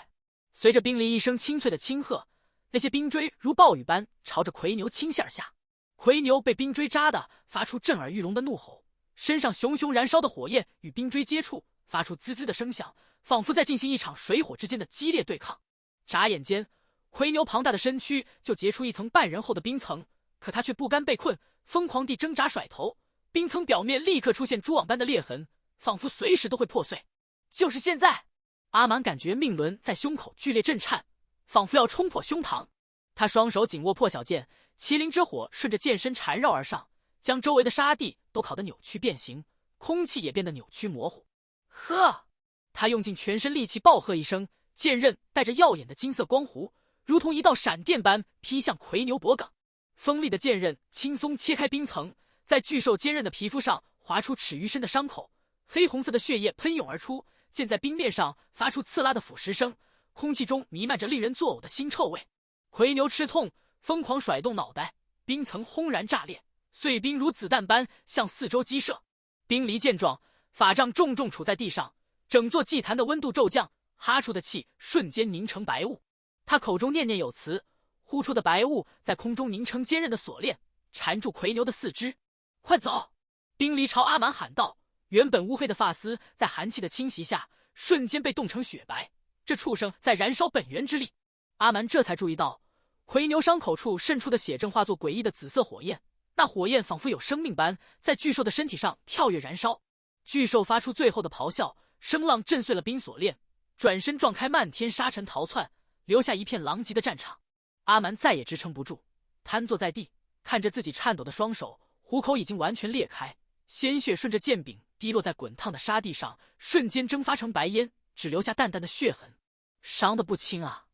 随着冰离一声清脆的轻喝，那些冰锥如暴雨般朝着魁牛倾泻而下。魁牛被冰锥扎得发出震耳欲聋的怒吼，身上熊熊燃烧的火焰与冰锥接触，发出滋滋的声响，仿佛在进行一场水火之间的激烈对抗。眨眼间，魁牛庞大的身躯就结出一层半人厚的冰层，可他却不甘被困，疯狂地挣扎甩头，冰层表面立刻出现蛛网般的裂痕，仿佛随时都会破碎。就是现在！阿蛮感觉命轮在胸口剧烈震颤，仿佛要冲破胸膛。他双手紧握破晓剑，麒麟之火顺着剑身缠绕而上，将周围的沙地都烤得扭曲变形，空气也变得扭曲模糊。呵！他用尽全身力气暴喝一声，剑刃带着耀眼的金色光弧，如同一道闪电般劈向魁牛脖颈。锋利的剑刃轻松切开冰层，在巨兽坚韧的皮肤上划出尺余深的伤口，黑红色的血液喷涌而出，溅在冰面上发出刺啦的腐蚀声，空气中弥漫着令人作呕的腥臭味。魁牛吃痛，疯狂甩动脑袋，冰层轰然炸裂，碎冰如子弹般向四周击射。冰离见状，法杖重重杵在地上，整座祭坛的温度骤降，哈出的气瞬间凝成白雾。他口中念念有词，呼出的白雾在空中凝成坚韧的锁链，缠住魁牛的四肢。快走！冰离朝阿蛮喊道，原本乌黑的发丝在寒气的侵袭下瞬间被冻成雪白，这畜生在燃烧本源之力。阿蛮这才注意到，魁牛伤口处渗出的血正化作诡异的紫色火焰，那火焰仿佛有生命般在巨兽的身体上跳跃燃烧。巨兽发出最后的咆哮，声浪震碎了冰锁链，转身撞开漫天沙尘逃窜，留下一片狼藉的战场。阿蛮再也支撑不住，瘫坐在地，看着自己颤抖的双手，虎口已经完全裂开，鲜血顺着剑柄滴落在滚烫的沙地上，瞬间蒸发成白烟，只留下淡淡的血痕。伤得不轻啊！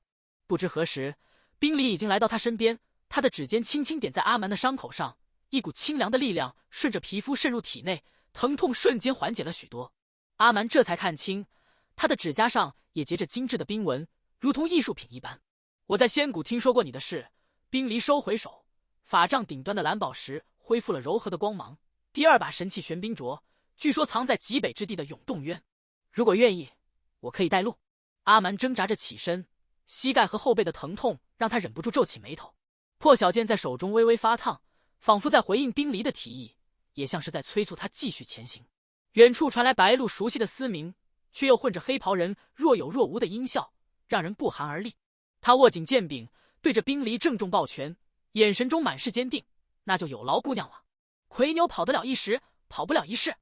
不知何时，冰离已经来到他身边，他的指尖轻轻点在阿蛮的伤口上，一股清凉的力量顺着皮肤渗入体内，疼痛瞬间缓解了许多。阿蛮这才看清，他的指甲上也结着精致的冰纹，如同艺术品一般。我在仙谷听说过你的事。冰离收回手，法杖顶端的蓝宝石恢复了柔和的光芒。第二把神器玄冰镯，据说藏在极北之地的永洞渊。如果愿意，我可以带路。阿蛮挣扎着起身，膝盖和后背的疼痛让他忍不住皱起眉头。破晓剑在手中微微发烫，仿佛在回应冰离的提议，也像是在催促他继续前行。远处传来白鹿熟悉的嘶鸣，却又混着黑袍人若有若无的阴笑，让人不寒而栗。他握紧剑柄，对着冰离郑重抱拳，眼神中满是坚定。那就有劳姑娘了。魁牛跑得了一时，跑不了一世。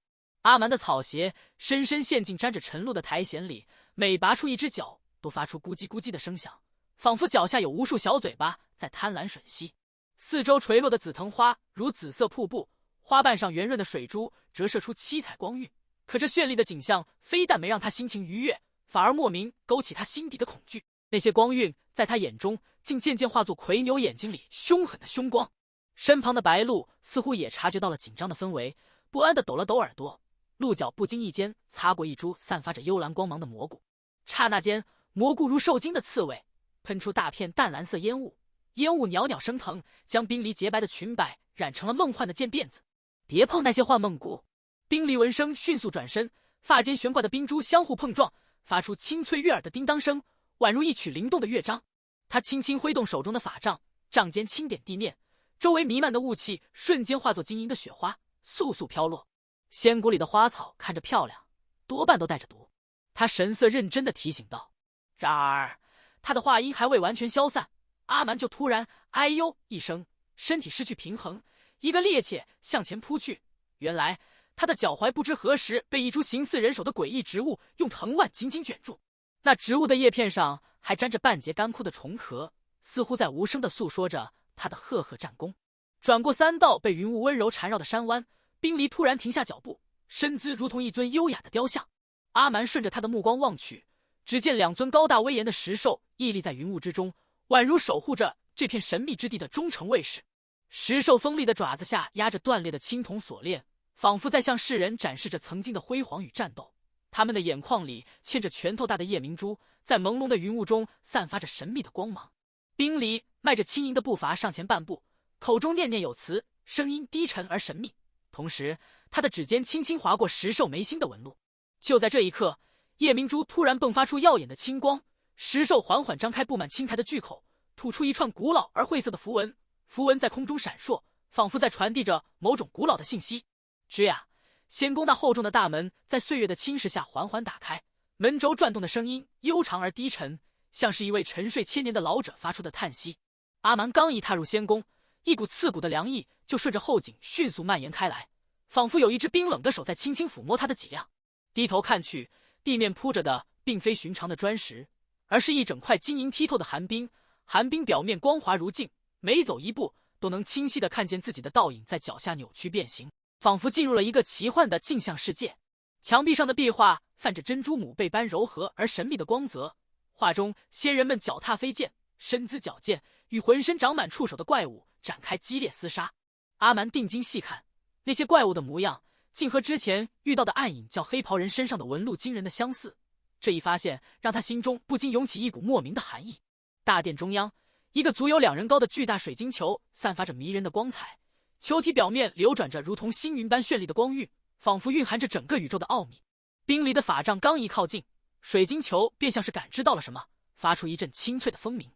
阿蛮的草鞋深深陷进沾着晨露的苔藓里，每拔出一只脚都发出咕叽咕叽的声响，仿佛脚下有无数小嘴巴在贪婪吮吸。四周垂落的紫藤花如紫色瀑布，花瓣上圆润的水珠折射出七彩光晕。可这绚丽的景象非但没让他心情愉悦，反而莫名勾起他心底的恐惧。那些光晕在他眼中竟渐渐化作魁牛眼睛里凶狠的凶光。身旁的白鹿似乎也察觉到了紧张的氛围，不安地抖了抖耳朵，鹿角不经意间擦过一株散发着幽蓝光芒的蘑菇。刹那间，蘑菇如受惊的刺猬，喷出大片淡蓝色烟雾，烟雾袅袅升腾，将冰离洁白的裙摆染成了梦幻的渐辫子。别碰那些幻梦菇！冰离闻声迅速转身，发间悬挂的冰珠相互碰撞，发出清脆悦耳的叮当声，宛如一曲灵动的乐章。他轻轻挥动手中的法杖，杖尖轻点地面，周围弥漫的雾气瞬间化作晶莹的雪花，簌簌飘落。仙谷里的花草看着漂亮，多半都带着毒。他神色认真地提醒道。然而他的话音还未完全消散，阿蛮就突然哎呦一声，身体失去平衡，一个趔趄向前扑去。原来他的脚踝不知何时被一株形似人手的诡异植物用藤蔓紧紧卷住，那植物的叶片上还沾着半截干枯的虫壳，似乎在无声地诉说着他的赫赫战功。转过三道被云雾温柔缠绕的山湾，冰离突然停下脚步，身姿如同一尊优雅的雕像。阿蛮顺着他的目光望去，只见两尊高大威严的石兽屹立在云雾之中，宛如守护着这片神秘之地的忠诚卫士。石兽锋利的爪子下压着断裂的青铜锁链，仿佛在向世人展示着曾经的辉煌与战斗。他们的眼眶里嵌着拳头大的夜明珠，在朦胧的云雾中散发着神秘的光芒。冰离迈着轻盈的步伐上前半步，口中念念有词，声音低沉而神秘。同时他的指尖轻轻划过石兽眉心的纹路。就在这一刻，夜明珠突然迸发出耀眼的青光，石兽缓缓张开布满青苔的巨口，吐出一串古老而晦涩的符文，符文在空中闪烁，仿佛在传递着某种古老的信息。吱呀，仙宫那厚重的大门在岁月的侵蚀下缓缓打开，门轴转动的声音悠长而低沉，像是一位沉睡千年的老者发出的叹息。阿蛮刚一踏入仙宫，一股刺骨的凉意就顺着后颈迅速蔓延开来，仿佛有一只冰冷的手在轻轻抚摸他的脊梁。低头看去，地面铺着的并非寻常的砖石，而是一整块晶莹剔透的寒冰。寒冰表面光滑如镜，每走一步都能清晰地看见自己的倒影在脚下扭曲变形，仿佛进入了一个奇幻的镜像世界。墙壁上的壁画泛着珍珠母贝般柔和而神秘的光泽，画中仙人们脚踏飞剑，身姿矫健，与浑身长满触手的怪物展开激烈厮杀。阿蛮定睛细看，那些怪物的模样竟和之前遇到的暗影叫黑袍人身上的纹路惊人的相似。这一发现让他心中不禁涌起一股莫名的寒意。大殿中央，一个足有2人高的巨大水晶球散发着迷人的光彩，球体表面流转着如同星云般绚丽的光晕，仿佛蕴含着整个宇宙的奥秘。冰离的法杖刚一靠近，水晶球便像是感知到了什么，发出一阵清脆的风鸣。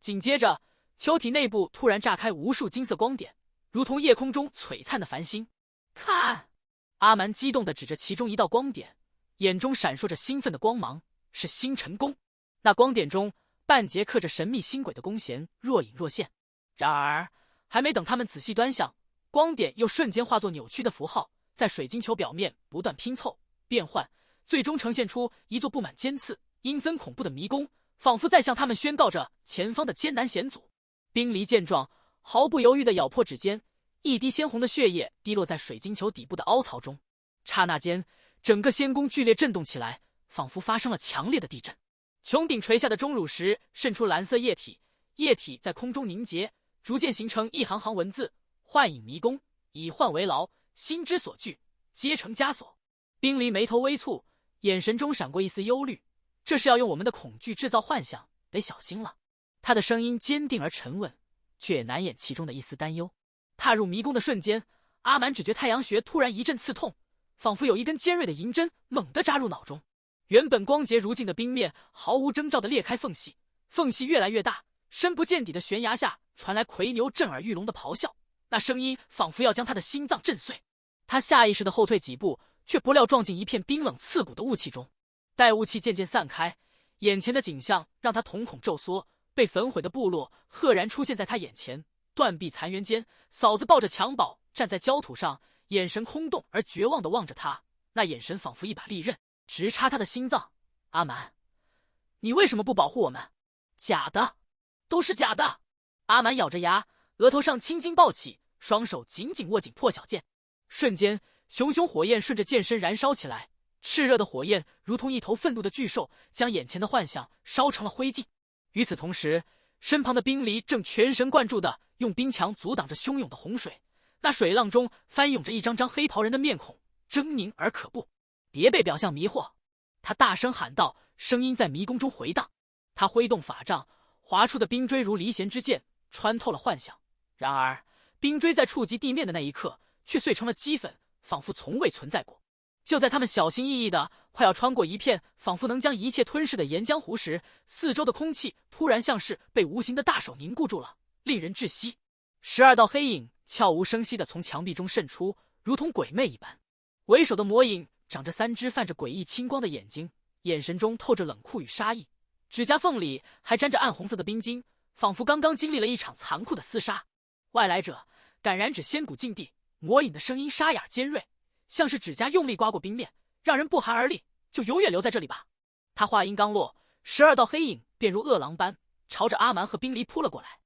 紧接着，球体内部突然炸开无数金色光点，如同夜空中璀璨的繁星。看！阿蛮激动地指着其中一道光点，眼中闪烁着兴奋的光芒，是星辰宫。那光点中半截刻着神秘星轨的弓弦若隐若现。然而还没等他们仔细端详，光点又瞬间化作扭曲的符号，在水晶球表面不断拼凑变换，最终呈现出一座布满尖刺、阴森恐怖的迷宫，仿佛在向他们宣告着前方的艰难险阻。冰离见状，毫不犹豫地咬破指尖，一滴鲜红的血液滴落在水晶球底部的凹槽中。刹那间，整个仙宫剧烈震动起来，仿佛发生了强烈的地震。穹顶垂下的钟乳石渗出蓝色液体，液体在空中凝结，逐渐形成一行行文字：幻影迷宫，以幻为牢，心之所惧，皆成枷锁。冰离眉头微蹙，眼神中闪过一丝忧虑，这是要用我们的恐惧制造幻想，得小心了。他的声音坚定而沉稳，却也难掩其中的一丝担忧。踏入迷宫的瞬间，阿蛮只觉太阳穴突然一阵刺痛，仿佛有一根尖锐的银针猛地扎入脑中。原本光洁如镜的冰面毫无征兆地裂开缝隙，缝隙越来越大，深不见底的悬崖下传来夔牛震耳欲聋的咆哮，那声音仿佛要将他的心脏震碎。他下意识地后退几步，却不料撞进一片冰冷刺骨的雾气中。待雾气渐渐散开，眼前的景象让他瞳孔骤缩，被焚毁的部落赫然出现在他眼前。断壁残垣间，嫂子抱着襁褓站在焦土上，眼神空洞而绝望地望着他，那眼神仿佛一把利刃，直插他的心脏。阿蛮，你为什么不保护我们？假的，都是假的。阿蛮咬着牙，额头上青筋暴起，双手紧紧握紧破晓剑。瞬间，熊熊火焰顺着剑身燃烧起来，炽热的火焰如同一头愤怒的巨兽，将眼前的幻象烧成了灰烬。与此同时，身旁的冰离正全神贯注地用冰墙阻挡着汹涌的洪水，那水浪中翻涌着一张张黑袍人的面孔，狰狞而可怖。别被表象迷惑，他大声喊道，声音在迷宫中回荡。他挥动法杖，划出的冰锥如离弦之箭，穿透了幻象。然而冰锥在触及地面的那一刻却碎成了齑粉，仿佛从未存在过。就在他们小心翼翼的快要穿过一片仿佛能将一切吞噬的岩浆湖时，四周的空气突然像是被无形的大手凝固住了，令人窒息。12道黑影悄无声息地从墙壁中渗出，如同鬼魅一般。为首的魔影长着3只泛着诡异青光的眼睛，眼神中透着冷酷与杀意，指甲缝里还沾着暗红色的冰晶，仿佛刚刚经历了一场残酷的厮杀。外来者，敢染指仙骨禁地。魔影的声音沙哑尖锐，像是指甲用力刮过冰面，让人不寒而栗。就永远留在这里吧。他话音刚落，12道黑影便如饿狼般朝着阿蛮和冰离扑了过来。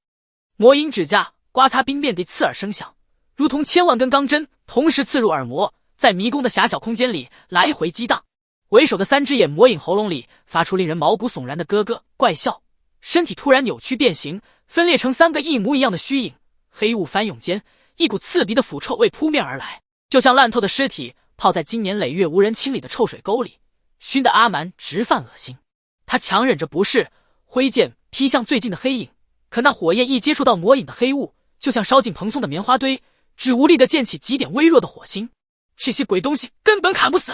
魔影指甲刮擦冰面的刺耳声响，如同千万根钢针同时刺入耳膜，在迷宫的狭小空间里来回激荡。为首的3只眼魔影喉咙里发出令人毛骨悚然的咯咯怪笑，身体突然扭曲变形，分裂成3个一模一样的虚影。黑雾翻涌间，一股刺鼻的腐臭味扑面而来，就像烂透的尸体泡在经年累月无人清理的臭水沟里，熏得阿蛮直犯恶心。他强忍着不适，挥剑劈向最近的黑影，可那火焰一接触到魔影的黑雾，就像烧进蓬松的棉花堆，只无力地溅起几点微弱的火星。这些鬼东西根本砍不死！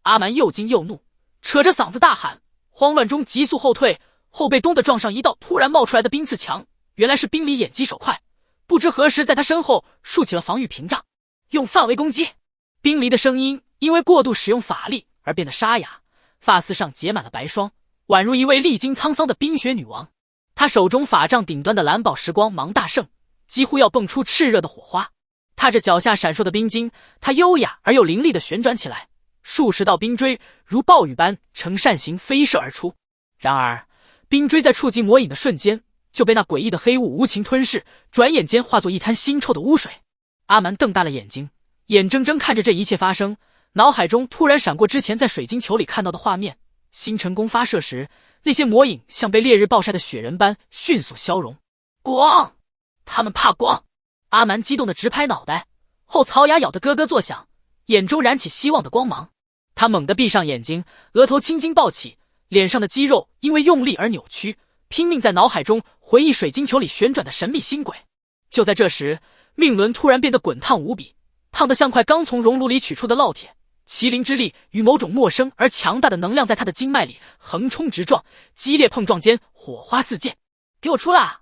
阿蛮又惊又怒，扯着嗓子大喊，慌乱中急速后退，后背咚地撞上一道突然冒出来的冰刺墙。原来是冰离眼疾手快，不知何时在他身后竖起了防御屏障，用范围攻击。冰离的声音因为过度使用法力而变得沙哑，发丝上结满了白霜，宛如一位历经沧桑的冰雪女王。他手中法杖顶端的蓝宝石光芒大盛，几乎要迸出炽热的火花。踏着脚下闪烁的冰晶，他优雅而又凌厉地旋转起来，数十道冰锥如暴雨般呈扇形飞射而出。然而冰锥在触及魔影的瞬间就被那诡异的黑雾无情吞噬，转眼间化作一滩腥臭的污水。阿蛮瞪大了眼睛，眼睁睁看着这一切发生，脑海中突然闪过之前在水晶球里看到的画面。星辰宫发射时，那些魔影像被烈日暴晒的雪人般迅速消融。光，他们怕光！阿蛮激动得直拍脑袋，后槽牙咬得咯咯作响，眼中燃起希望的光芒。他猛地闭上眼睛，额头青筋暴起，脸上的肌肉因为用力而扭曲，拼命在脑海中回忆水晶球里旋转的神秘星轨。就在这时，命轮突然变得滚烫无比，烫得像块刚从熔炉里取出的烙铁。麒麟之力与某种陌生而强大的能量在他的经脉里横冲直撞，激烈碰撞间火花四溅。给我出来！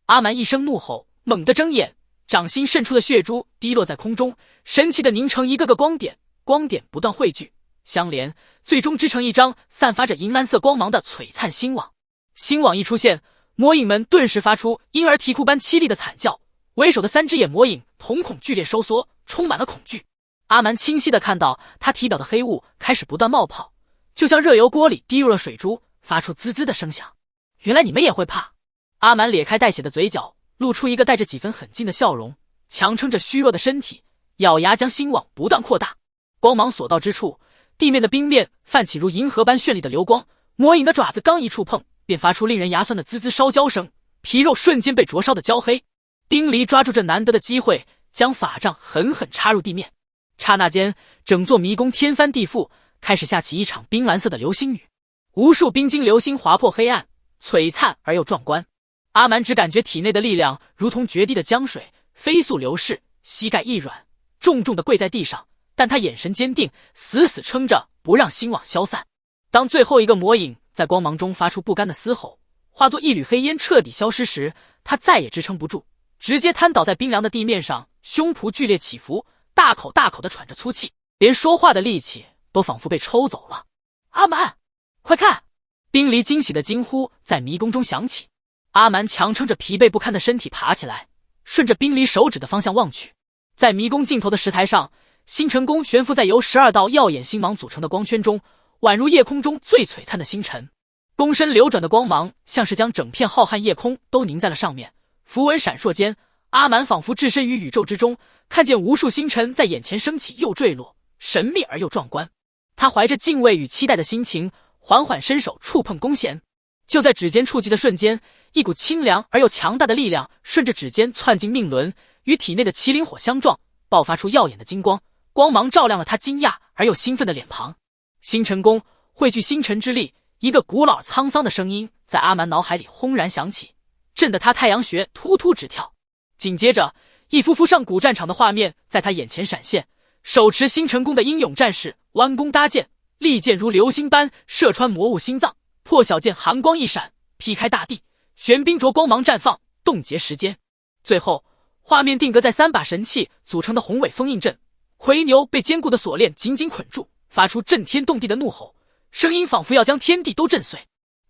阿蛮一声怒吼，猛地睁眼，掌心渗出的血珠滴落在空中，神奇地凝成一个个光点，光点不断汇聚相连，最终织成一张散发着银蓝色光芒的璀璨星网。星网一出现，魔影们顿时发出婴儿啼哭般凄厉的惨叫，为首的3只眼魔影瞳孔剧烈收缩，充满了恐惧。阿蛮清晰地看到他体表的黑雾开始不断冒泡，就像热油锅里滴入了水珠，发出滋滋的声响。原来你们也会怕。阿蛮咧开带血的嘴角，露出一个带着几分狠劲的笑容，强撑着虚弱的身体，咬牙将星网不断扩大。光芒所到之处，地面的冰面泛起如银河般绚丽的流光，魔影的爪子刚一触碰，便发出令人牙酸的滋滋烧焦声，皮肉瞬间被灼烧的焦黑。冰离抓住这难得的机会，将法杖狠狠插入地面。刹那间，整座迷宫天翻地覆，开始下起一场冰蓝色的流星雨，无数冰晶流星划破黑暗，璀璨而又壮观。阿蛮只感觉体内的力量如同决堤的江水，飞速流逝，膝盖一软，重重地跪在地上，但他眼神坚定，死死撑着不让星网消散。当最后一个魔影在光芒中发出不甘的嘶吼，化作一缕黑烟彻底消失时，他再也支撑不住，直接瘫倒在冰凉的地面上，胸脯剧烈起伏，大口大口地喘着粗气，连说话的力气都仿佛被抽走了。阿蛮，快看！冰离惊喜的惊呼在迷宫中响起。阿蛮强撑着疲惫不堪的身体爬起来，顺着冰离手指的方向望去，在迷宫尽头的石台上，星辰宫悬浮在由12道耀眼星芒组成的光圈中，宛如夜空中最璀璨的星辰。宫身流转的光芒像是将整片浩瀚夜空都凝在了上面，符文闪烁间，阿蛮仿佛置身于宇宙之中，看见无数星辰在眼前升起又坠落，神秘而又壮观。他怀着敬畏与期待的心情，缓缓伸手触碰弓弦。就在指尖触及的瞬间，一股清凉而又强大的力量顺着指尖窜进命轮，与体内的麒麟火相撞，爆发出耀眼的金光，光芒照亮了他惊讶而又兴奋的脸庞。星辰宫汇聚星辰之力，一个古老沧桑的声音在阿蛮脑海里轰然响起，震得他太阳穴突突直跳。紧接着，一幅幅上古战场的画面在他眼前闪现，手持星辰宫的英勇战士弯弓搭箭，利箭如流星般射穿魔物心脏，破晓剑寒光一闪，劈开大地，玄冰灼光芒绽放，冻结时间。最后，画面定格在3把神器组成的宏伟封印阵，魁牛被坚固的锁链紧紧捆住，发出震天动地的怒吼，声音仿佛要将天地都震碎。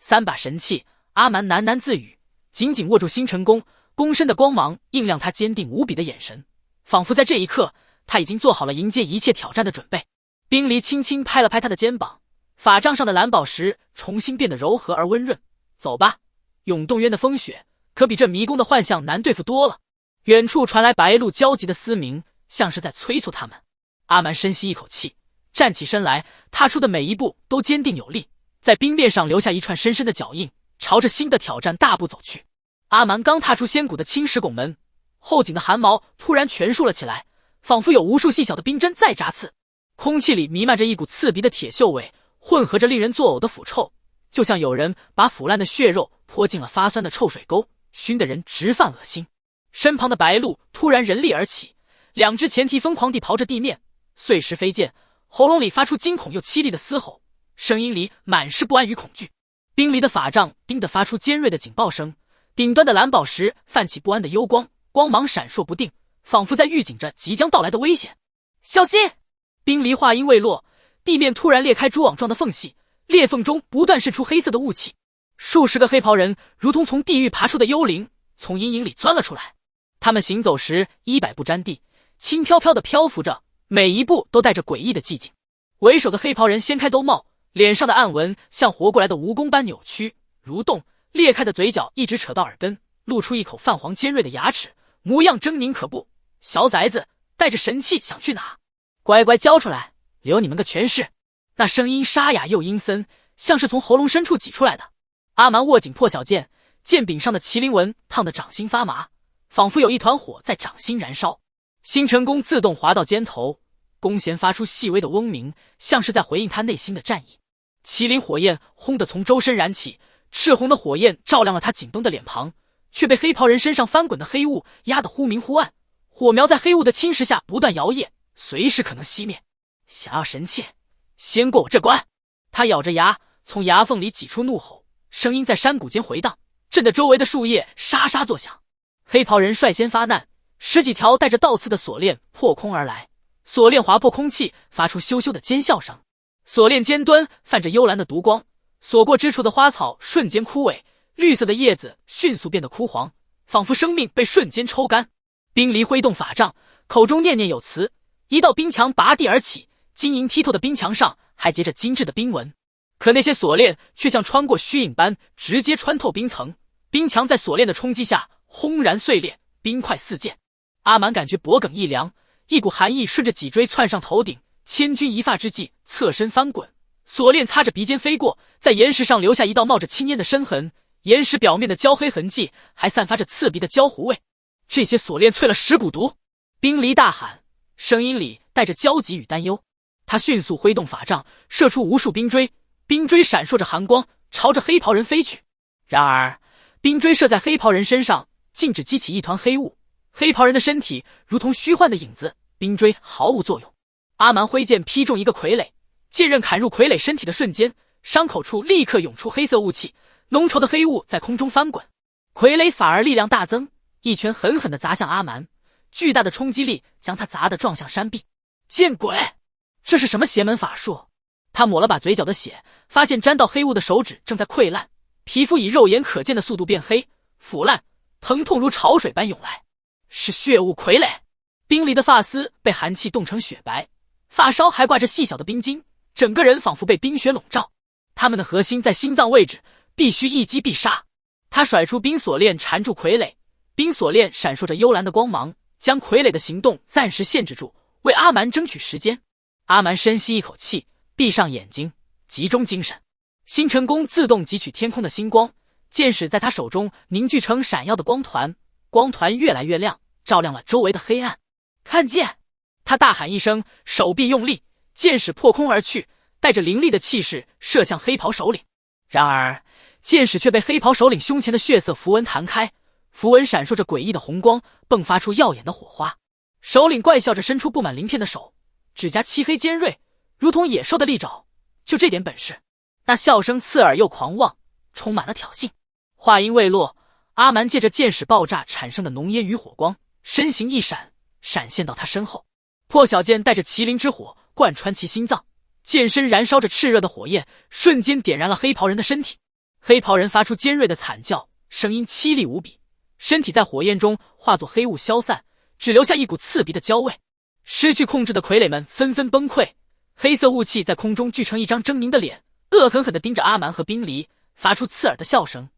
3把神器，阿蛮喃喃自语，紧紧握住星辰宫，宫身的光芒映亮他坚定无比的眼神，仿佛在这一刻，他已经做好了迎接一切挑战的准备。冰离轻轻拍了拍他的肩膀，法杖上的蓝宝石重新变得柔和而温润。走吧，永动渊的风雪可比这迷宫的幻象难对付多了。远处传来白鹿焦急的嘶鸣，像是在催促他们。阿蛮深吸一口气，站起身来，踏出的每一步都坚定有力，在冰面上留下一串深深的脚印，朝着新的挑战大步走去。阿蛮刚踏出仙谷的青石拱门，后颈的汗毛突然全竖了起来，仿佛有无数细小的冰针在扎刺。空气里弥漫着一股刺鼻的铁锈味，混合着令人作呕的腐臭，就像有人把腐烂的血肉泼进了发酸的臭水沟，熏得人直犯恶心。身旁的白鹿突然人立而起，2只前蹄疯狂地刨着地面，碎石飞溅，喉咙里发出惊恐又凄厉的嘶吼，声音里满是不安与恐惧。冰离的法杖叮得发出尖锐的警报声，顶端的蓝宝石泛起不安的幽光，光芒闪烁不定，仿佛在预警着即将到来的危险。小心！冰离话音未落，地面突然裂开蛛网状的缝隙，裂缝中不断渗出黑色的雾气，数十个黑袍人如同从地狱爬出的幽灵，从阴影里钻了出来。他们行走时衣摆不沾地，轻飘飘地漂浮着，每一步都带着诡异的寂静。为首的黑袍人掀开兜帽，脸上的暗纹像活过来的蜈蚣般扭曲蠕动，裂开的嘴角一直扯到耳根，露出一口泛黄尖锐的牙齿，模样狰狞可怖。小崽子，带着神器想去哪？乖乖交出来，留你们个全尸！那声音沙哑又阴森，像是从喉咙深处挤出来的。阿蛮握紧破晓剑，剑柄上的麒麟纹烫得掌心发麻，仿佛有一团火在掌心燃烧。星辰宫自动滑到肩头，弓弦发出细微的嗡鸣，像是在回应他内心的战意。麒麟火焰轰地从周身燃起，赤红的火焰照亮了他紧绷的脸庞，却被黑袍人身上翻滚的黑雾压得忽明忽暗，火苗在黑雾的侵蚀下不断摇曳，随时可能熄灭。想要神器，先过我这关！他咬着牙，从牙缝里挤出怒吼，声音在山谷间回荡，震得周围的树叶沙沙作响。黑袍人率先发难，10几条带着倒刺的锁链破空而来，锁链划破空气，发出咻咻的尖笑声。锁链尖端泛着幽蓝的毒光，锁过之处的花草瞬间枯萎，绿色的叶子迅速变得枯黄，仿佛生命被瞬间抽干。冰离挥动法杖，口中念念有词，一道冰墙拔地而起，晶莹剔透的冰墙上还结着精致的冰纹，可那些锁链却像穿过虚影般直接穿透冰层，冰墙在锁链的冲击下轰然碎裂，冰块四溅。阿蛮感觉脖颈一凉，一股寒意顺着脊椎窜上头顶，千钧一发之际侧身翻滚，锁链擦着鼻尖飞过，在岩石上留下一道冒着青烟的深痕，岩石表面的焦黑痕迹还散发着刺鼻的焦糊味。这些锁链淬了10股毒！冰离大喊，声音里带着焦急与担忧。他迅速挥动法杖，射出无数冰锥，冰锥闪烁着寒光，朝着黑袍人飞去。然而冰锥射在黑袍人身上，竟只激起一团黑雾，黑袍人的身体如同虚幻的影子，冰锥毫无作用。阿蛮挥剑劈中一个傀儡，剑刃砍入傀儡身体的瞬间，伤口处立刻涌出黑色雾气，浓稠的黑雾在空中翻滚。傀儡反而力量大增，一拳狠狠地砸向阿蛮，巨大的冲击力将他砸得撞向山壁。见鬼！这是什么邪门法术？他抹了把嘴角的血，发现沾到黑雾的手指正在溃烂，皮肤以肉眼可见的速度变黑、腐烂，疼痛如潮水般涌来。是血雾傀儡！冰离的发丝被寒气冻成雪白，发梢还挂着细小的冰晶，整个人仿佛被冰雪笼罩。他们的核心在心脏位置，必须一击必杀。他甩出冰锁链缠住傀儡，冰锁链闪烁着幽蓝的光芒，将傀儡的行动暂时限制住，为阿蛮争取时间。阿蛮深吸一口气，闭上眼睛，集中精神。星辰弓自动汲取天空的星光，剑矢在他手中凝聚成闪耀的光团，光团越来越亮，照亮了周围的黑暗。看剑！他大喊一声，手臂用力，剑矢破空而去，带着凌厉的气势射向黑袍首领。然而剑矢却被黑袍首领胸前的血色符文弹开，符文闪烁着诡异的红光，迸发出耀眼的火花。首领怪笑着伸出布满鳞片的手，指甲漆黑尖锐，如同野兽的利爪。就这点本事？那笑声刺耳又狂妄，充满了挑衅。话音未落，阿蛮借着剑矢爆炸产生的浓烟与火光，身形一闪，闪现到他身后。破晓剑带着麒麟之火贯穿其心脏，剑身燃烧着炽热的火焰，瞬间点燃了黑袍人的身体。黑袍人发出尖锐的惨叫，声音凄厉无比，身体在火焰中化作黑雾消散，只留下一股刺鼻的焦味。失去控制的傀儡们纷纷崩溃，黑色雾气在空中聚成一张狰狞的脸，恶狠狠地盯着阿蛮和冰离，发出刺耳的笑声。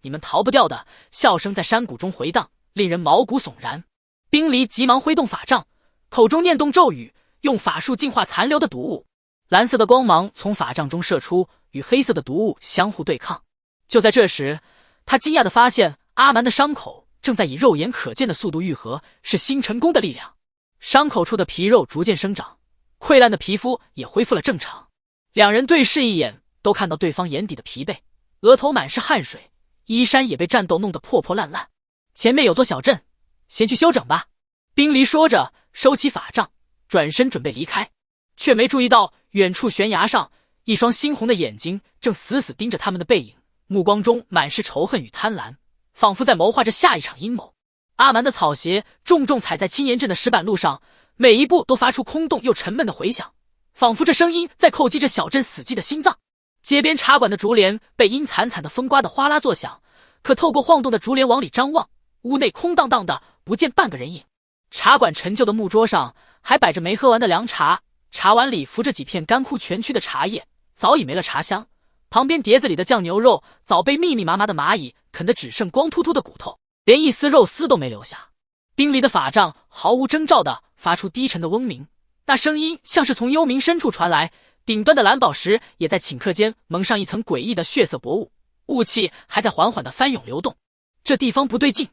你们逃不掉的！笑声在山谷中回荡，令人毛骨悚然。冰离急忙挥动法杖，口中念动咒语，用法术净化残留的毒物。蓝色的光芒从法杖中射出，与黑色的毒物相互对抗。就在这时，他惊讶地发现阿蛮的伤口正在以肉眼可见的速度愈合，是星辰弓的力量。伤口处的皮肉逐渐生长，溃烂的皮肤也恢复了正常。两人对视一眼，都看到对方眼底的疲惫，额头满是汗水，衣衫也被战斗弄得破破烂烂。前面有座小镇，先去休整吧。冰离说着，收起法杖，转身准备离开，却没注意到远处悬崖上一双猩红的眼睛正死死盯着他们的背影，目光中满是仇恨与贪婪，仿佛在谋划着下一场阴谋。阿蛮的草鞋重重踩在青岩镇的石板路上，每一步都发出空洞又沉闷的回响，仿佛这声音在叩击着小镇死寂的心脏。街边茶馆的竹帘被阴惨惨的风刮得哗啦作响，可透过晃动的竹帘往里张望，屋内空荡荡的，不见半个人影。茶馆陈旧的木桌上还摆着没喝完的凉茶，茶碗里浮着几片干枯蜷曲的茶叶，早已没了茶香。旁边碟子里的酱牛肉早被密密麻麻的蚂蚁啃得只剩光秃秃的骨头，连一丝肉丝都没留下。冰离的法杖毫无征兆地发出低沉的嗡鸣，那声音像是从幽冥深处传来，顶端的蓝宝石也在顷刻间蒙上一层诡异的血色薄雾，雾气还在缓缓地翻涌流动。这地方不对劲。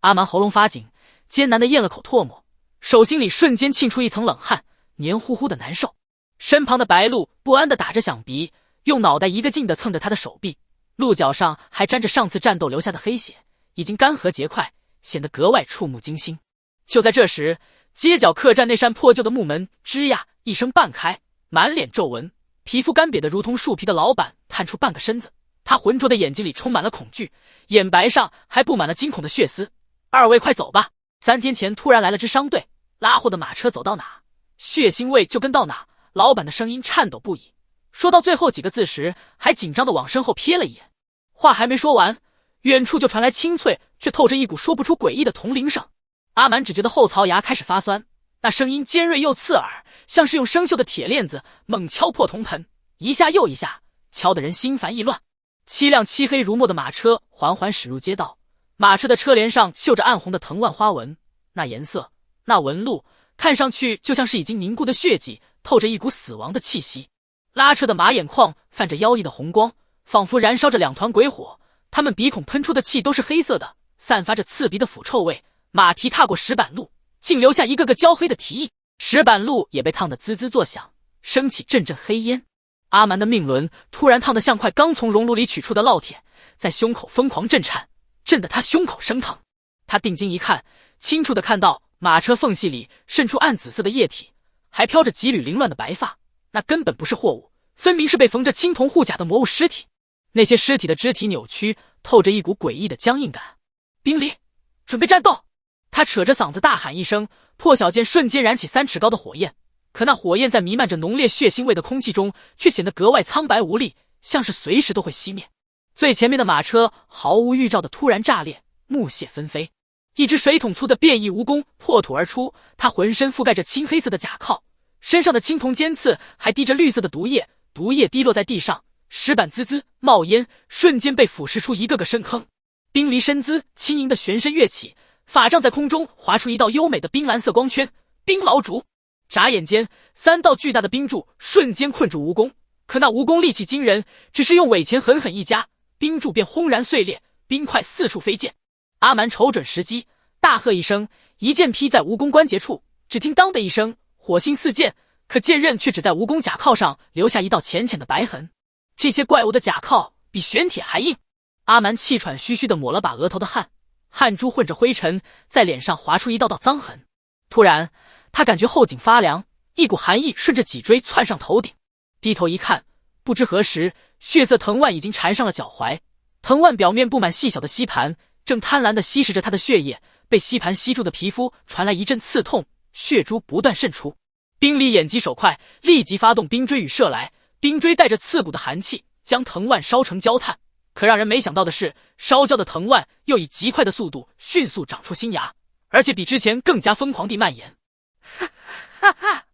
阿蛮喉咙发紧，艰难地咽了口唾沫，手心里瞬间沁出一层冷汗，黏糊糊的难受。身旁的白鹿不安地打着响鼻，用脑袋一个劲地蹭着他的手臂，鹿角上还沾着上次战斗留下的黑血，已经干涸结块，显得格外触目惊心。就在这时，街角客栈那扇破旧的木门吱呀一声半开，满脸皱纹，皮肤干瘪得如同树皮的老板探出半个身子，他浑浊的眼睛里充满了恐惧，眼白上还布满了惊恐的血丝。二位快走吧！3天前突然来了支商队，拉货的马车走到哪，血腥味就跟到哪。老板的声音颤抖不已，说到最后几个字时，还紧张地往身后瞥了一眼。话还没说完，远处就传来清脆却透着一股说不出诡异的铜铃声。阿蛮只觉得后槽牙开始发酸，那声音尖锐又刺耳，像是用生锈的铁链子猛敲破铜盆，一下又一下，敲得人心烦意乱。7辆漆黑如墨的马车缓缓驶入街道，马车的车帘上绣着暗红的藤蔓花纹，那颜色，那纹路，看上去就像是已经凝固的血迹，透着一股死亡的气息。拉车的马眼眶泛着妖异的红光，仿佛燃烧着2团鬼火，他们鼻孔喷出的气都是黑色的，散发着刺鼻的腐臭味。马蹄踏过石板路，竟留下一个个焦黑的蹄印，石板路也被烫得滋滋作响，升起阵阵黑烟。阿蛮的命轮突然烫得像块刚从熔炉里取出的烙铁，在胸口疯狂震颤，震得他胸口生疼。他定睛一看，清楚地看到马车缝隙里渗出暗紫色的液体，还飘着几缕凌乱的白发，那根本不是货物，分明是被缝着青铜护甲的魔物尸体。那些尸体的肢体扭曲，透着一股诡异的僵硬感。冰离，准备战斗！他扯着嗓子大喊一声，破晓剑瞬间燃起3尺高的火焰，可那火焰在弥漫着浓烈血腥味的空气中，却显得格外苍白无力，像是随时都会熄灭。最前面的马车毫无预兆的突然炸裂，木屑纷飞，一只水桶粗的变异蜈蚣破土而出，它浑身覆盖着青黑色的甲壳，身上的青铜尖刺还滴着绿色的毒液，毒液滴落在地上，石板滋滋冒烟，瞬间被腐蚀出一个个深坑。冰离身姿轻盈的旋身跃起，法杖在空中划出一道优美的冰蓝色光圈，冰牢主。眨眼间，3道巨大的冰柱瞬间困住蜈蚣，可那蜈蚣力气惊人，只是用尾钳狠狠一夹，冰柱便轰然碎裂，冰块四处飞溅。阿蛮瞅准时机，大喝一声，一剑劈在蜈蚣关节处，只听当的一声，火星四溅，可剑刃却只在蜈蚣甲壳上留下一道浅浅的白痕。这些怪物的甲壳比玄铁还硬。阿蛮气喘吁吁地抹了把额头的汗，汗珠混着灰尘，在脸上划出一道道脏痕。突然他感觉后颈发凉，一股寒意顺着脊椎窜上头顶，低头一看，不知何时血色藤蔓已经缠上了脚踝，藤蔓表面布满细小的吸盘，正贪婪地吸食着他的血液，被吸盘吸住的皮肤传来一阵刺痛，血珠不断渗出。冰离眼疾手快，立即发动冰锥羽射来，冰锥带着刺骨的寒气将藤蔓烧成焦炭，可让人没想到的是，烧焦的藤蔓又以极快的速度迅速长出新芽，而且比之前更加疯狂地蔓延。哈哈哈！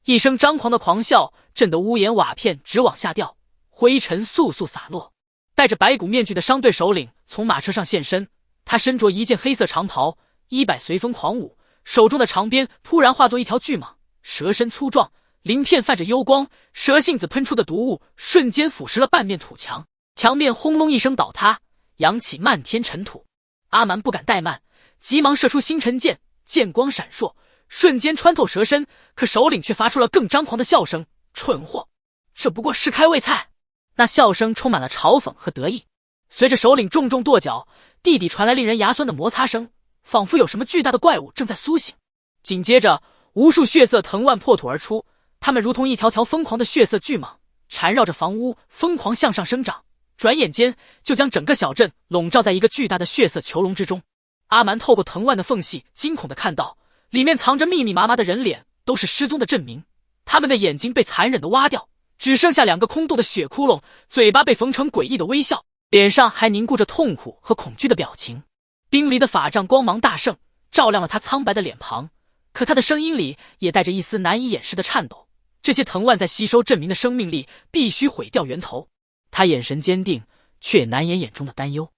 一声张狂的狂笑，震得屋檐瓦片直往下掉，灰尘簌簌洒落。戴着白骨面具的商队首领从马车上现身，他身着一件黑色长袍，衣摆随风狂舞，手中的长鞭突然化作一条巨蟒，蛇身粗壮，鳞片泛着幽光，蛇信子喷出的毒物瞬间腐蚀了半面土墙，墙面轰隆一声倒塌，扬起漫天尘土。阿蛮不敢怠慢，急忙射出星辰剑，剑光闪烁，瞬间穿透蛇身，可首领却发出了更张狂的笑声：“蠢货，这不过是开胃菜。”那笑声充满了嘲讽和得意。随着首领重重跺脚，地底传来令人牙酸的摩擦声，仿佛有什么巨大的怪物正在苏醒。紧接着，无数血色藤蔓破土而出，它们如同一条条疯狂的血色巨蟒，缠绕着房屋疯狂向上生长，转眼间就将整个小镇笼罩在一个巨大的血色囚笼之中。阿蛮透过藤蔓的缝隙惊恐地看到，里面藏着密密麻麻的人脸，都是失踪的镇民，他们的眼睛被残忍地挖掉，只剩下2个空洞的血窟窿，嘴巴被缝成诡异的微笑，脸上还凝固着痛苦和恐惧的表情。冰离的法杖光芒大盛，照亮了他苍白的脸庞，可他的声音里也带着一丝难以掩饰的颤抖。这些藤蔓在吸收镇民的生命力，必须毁掉源头。他眼神坚定，却也难掩眼中的担忧。